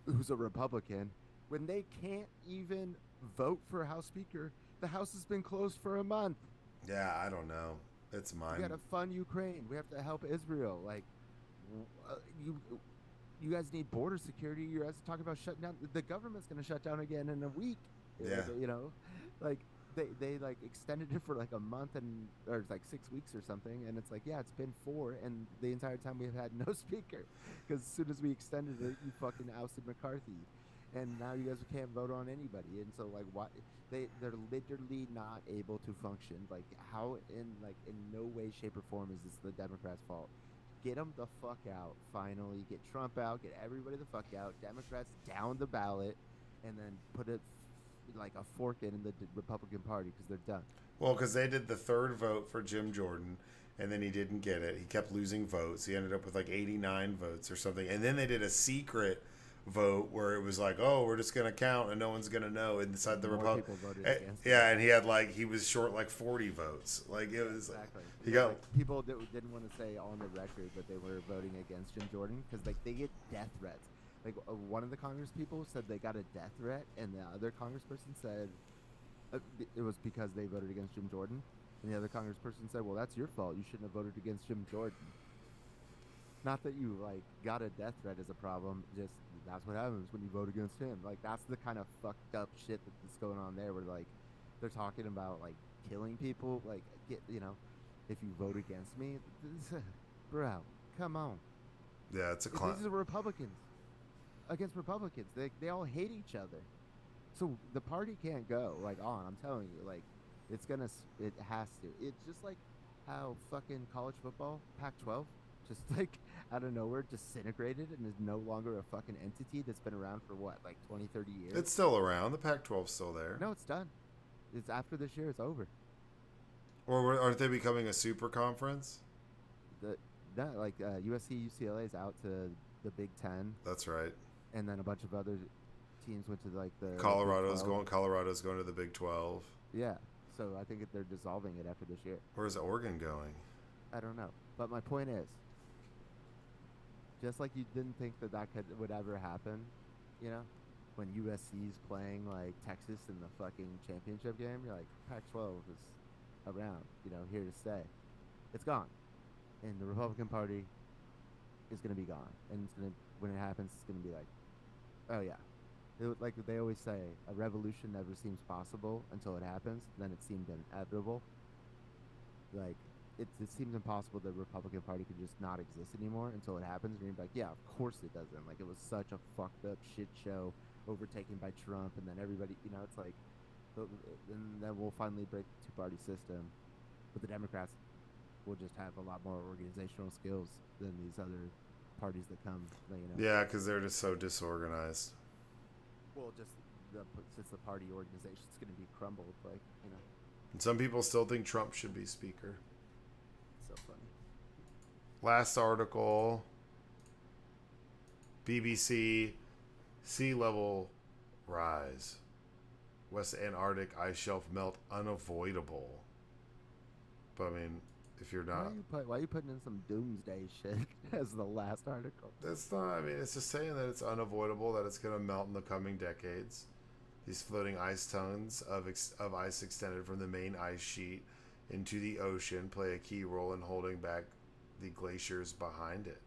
who's a Republican when they can't even vote for a House Speaker. The House has been closed for a month. Yeah, I don't know. It's We mine. got to fund Ukraine. We have to help Israel. Like, you guys need border security. You guys talk about shutting down. The government's going to shut down again in a week. Yeah. Like they like extended it for like a month or it's like 6 weeks or something. And it's like, yeah, it's been 4. And the entire time we've had no speaker because as soon as we extended it, you fucking ousted McCarthy. And now you guys can't vote on anybody. And so like, why they're literally not able to function. Like how in no way, shape or form is this the Democrats' fault? Get them the fuck out. Finally, get Trump out. Get everybody the fuck out. Democrats down the ballot, and then put it like a fork in the Republican Party because they're done. Well, because they did the third vote for Jim Jordan, and then he didn't get it. He kept losing votes. He ended up with like 89 votes or something. And then they did a secret vote where it was like, oh, we're just going to count and no one's going to know inside the Republic. People voted against yeah, and he had like, he was short like 40 votes. Like it was, exactly. He got like, people didn't want to say on the record that they were voting against Jim Jordan because like they get death threats. Like one of the Congress people said they got a death threat, and the other Congressperson said it was because they voted against Jim Jordan, and the other Congressperson said, "Well, that's your fault. You shouldn't have voted against Jim Jordan." Not that you like got a death threat as a problem. Just that's what happens when you vote against him. Like that's the kind of fucked up shit that's going on there. Where like they're talking about like killing people. Like if you vote against me, bro, come on. Yeah, it's a These are Republicans against Republicans. They all hate each other. So the party can't go like on. I'm telling you, like it has to. It's just like how fucking college football, Pac-12, just like out of nowhere disintegrated and is no longer a fucking entity that's been around for what, like 20, 30 years. It's still around. The Pac-12's still there. No, it's done. It's after this year. It's over. Or aren't they becoming a super conference? USC, UCLA is out to the Big Ten. That's right. And then a bunch of other teams went to like the Colorado's going to the Big 12. Yeah. So I think they're dissolving it after this year. Where's Oregon going? I don't know. But my point is, just like you didn't think that would ever happen, when USC's playing like Texas in the fucking championship game, you're like, Pac-12 is around, here to stay. It's gone. And the Republican Party is going to be gone. And when it happens, it's going to be like, oh yeah. Like they always say, a revolution never seems possible until it happens. Then it seemed inevitable. Like, it seems impossible that the Republican Party could just not exist anymore until it happens. And you're like, yeah, of course it doesn't. Like, it was such a fucked up shit show overtaken by Trump. And then everybody, it's like, and then we'll finally break the two-party system. But the Democrats will just have a lot more organizational skills than these other parties that come, Yeah, because they're just so disorganized. Well, just since the party organization is going to be crumbled, And some people still think Trump should be speaker. So funny. Last article. BBC, sea level rise. West Antarctic ice shelf melt unavoidable. But I mean, if you're not, why are you putting in some doomsday shit as the last article? That's not. I mean, it's just saying that it's unavoidable, that it's going to melt in the coming decades. These floating ice tongues of ice extended from the main ice sheet into the ocean play a key role in holding back the glaciers behind it.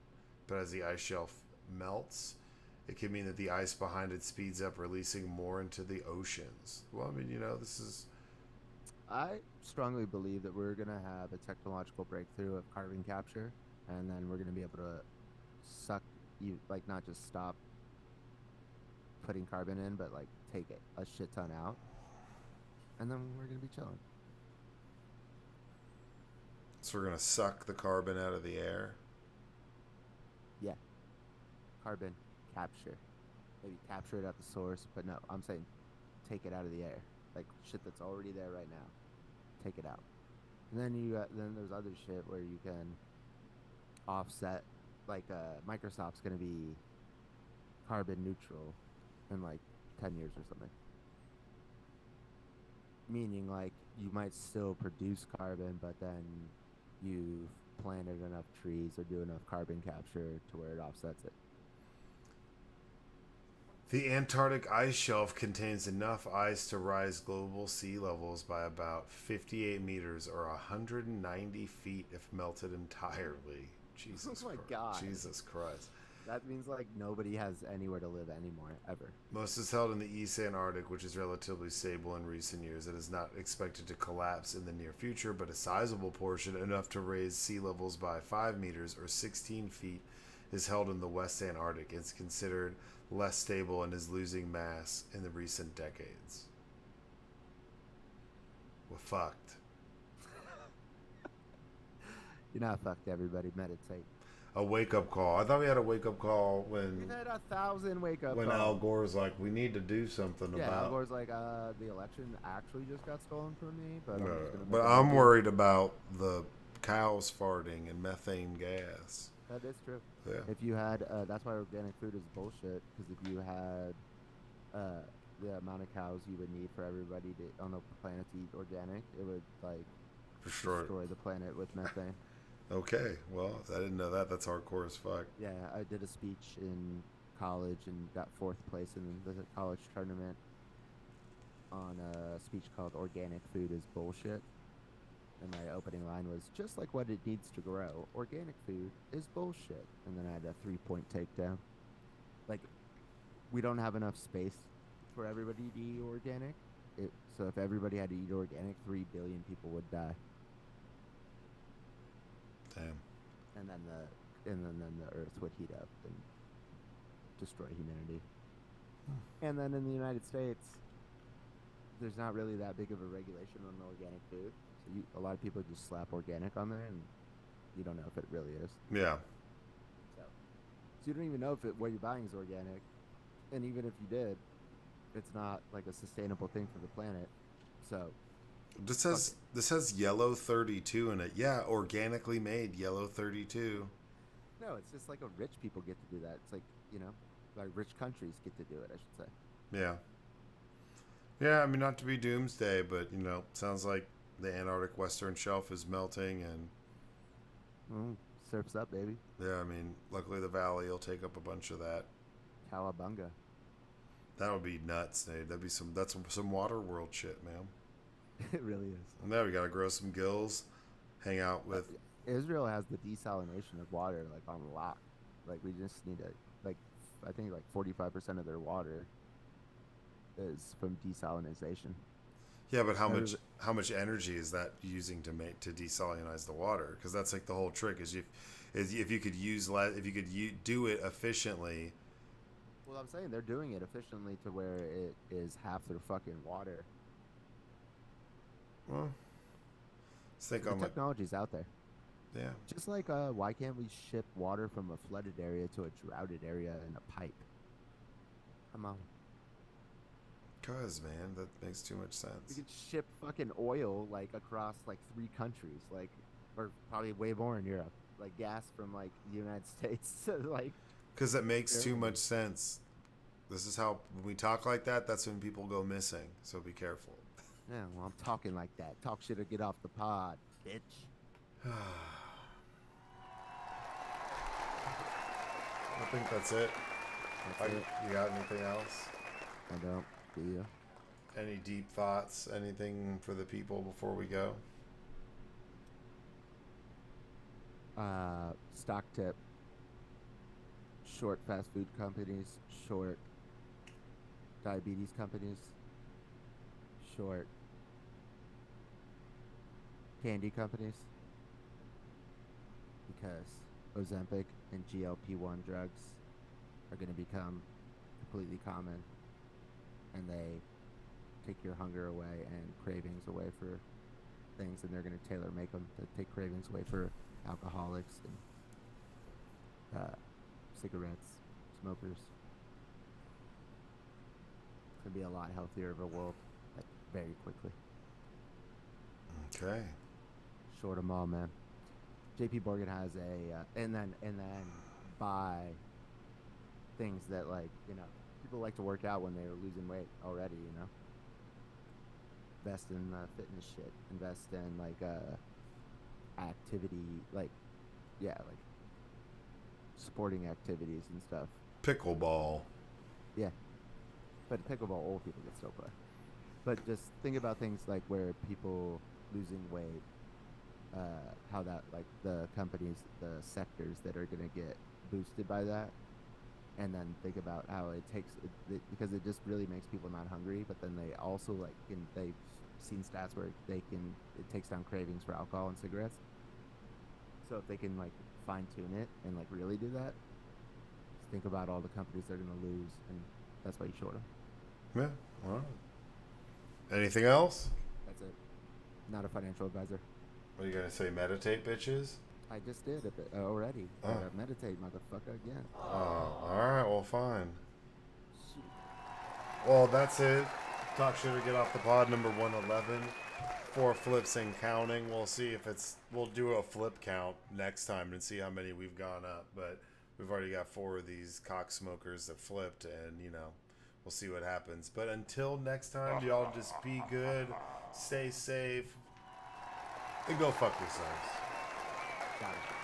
But as the ice shelf melts, it can mean that the ice behind it speeds up, releasing more into the oceans. Well, I mean, this is... I strongly believe that we're going to have a technological breakthrough of carbon capture, and then we're going to be able to suck you, like, not just stop putting carbon in, but like take a shit ton out, and then we're going to be chilling. So we're going to suck the carbon out of the air? Yeah. Carbon capture. Maybe capture it at the source, but no, I'm saying take it out of the air. Like shit that's already there right now. Take it out. And then then there's other shit where you can offset, like Microsoft's going to be carbon neutral in like 10 years or something. Meaning like you might still produce carbon, but then you've planted enough trees or do enough carbon capture to where it offsets it. The Antarctic ice shelf contains enough ice to rise global sea levels by about 58 meters or 190 feet if melted entirely. Oh Jesus my Christ. god. Jesus Christ. That means like nobody has anywhere to live anymore ever. Most is held in the East Antarctic, which is relatively stable in recent years. It is not expected to collapse in the near future, but a sizable portion, enough to raise sea levels by 5 meters or 16 feet, is held in the West Antarctic. It's considered less stable and is losing mass in the recent decades. We're fucked. You're not fucked, everybody. Meditate. A wake up call. I thought we had a wake up call We've had 1,000 wake up when calls. Al Gore's like, we need to do something Yeah, about. Al Gore's like, the election actually just got stolen from me, but I'm just gonna. But I'm worried about the cows farting and methane gas. That is true. Yeah. If you had, that's why organic food is bullshit. Because if you had, the amount of cows you would need for everybody on the planet to eat organic, it would like For sure. destroy the planet with methane. Okay, well, I didn't know that. That's hardcore as fuck. Yeah, I did a speech in college and got 4th place in the college tournament on a speech called "Organic Food is Bullshit." And my opening line was, "Just like what it needs to grow, organic food is bullshit." And then I had a 3-point takedown. Like, we don't have enough space for everybody to eat organic. So if everybody had to eat organic, 3 billion people would die. Damn. And then the earth would heat up and destroy humanity. And then in the United States, there's not really that big of a regulation on organic food. So a lot of people just slap organic on there, and you don't know if it really is. Yeah. So you don't even know if what you're buying is organic. And even if you did, it's not like a sustainable thing for the planet. So This has yellow 32 in it. Yeah, organically made yellow 32. no, it's just like rich people get to do that. It's like, like rich countries get to do it, I should say. Yeah. Yeah, I mean, not to be doomsday, but, sounds like the Antarctic Western Shelf is melting and... Surf's up, baby. Yeah, I mean, luckily the valley will take up a bunch of that. Cowabunga. That would be nuts, Nate. That's some water world shit, man. It really is. And now we gotta grow some gills, hang out with... Israel has the desalination of water, like, on lock. Like, we just need to, like, I think, like, 45% of their water is from desalination. Yeah, but how much energy is that using to desalinize the water? Because that's like the whole trick is if you could do it efficiently. Well, I'm saying they're doing it efficiently to where it is half their fucking water. Well, let's think the on technology's out there. Yeah. Just like why can't we ship water from a flooded area to a droughted area in a pipe? Come on. Cause, man, that makes too much sense. We could ship fucking oil like across like 3 countries, like, or probably way more in Europe, like gas from like the United States. Like, because that makes too much sense. This is how when we talk like that, that's when people go missing. So be careful. Yeah, well, I'm talking like that. Talk shit or get off the pod, bitch. I think that's it. That's it. You got anything else? I don't. Do you? Any deep thoughts? Anything for the people before we go? Stock tip. Short fast food companies. Short diabetes companies. Short candy companies. Because Ozempic and GLP-1 drugs are going to become completely common. And they take your hunger away and cravings away for things, and they're going to tailor make them to take cravings away for alcoholics and cigarettes, smokers. It's going to be a lot healthier of a world, like, very quickly. Okay. Short them all, man. JP Morgan has and then buy things that, like, people like to work out when they're losing weight already, Invest in fitness shit. Invest in, like, activity, like, sporting activities and stuff. Pickleball. Yeah. But pickleball, old people can still play. But just think about things like where people losing weight, how that like the companies, the sectors that are going to get boosted by that, and then think about how it takes because it just really makes people not hungry. But then they also they've seen stats where it takes down cravings for alcohol and cigarettes. So if they can like fine tune it and like really do that, just think about all the companies they're going to lose, and that's why you short them. Yeah. All right. Anything else? That's it. Not a financial advisor. What are you gonna say? Meditate, bitches. I just did it already. Oh. Meditate, motherfucker, again. Oh, all right. Well, fine. Shoot. Well, that's it. Talk shit or get off the pod number 111. 4 flips and counting. We'll see if we'll do a flip count next time and see how many we've gone up. But we've already got 4 of these cock smokers that flipped, and we'll see what happens. But until next time, y'all just be good, stay safe, and go fuck yourselves. Got it.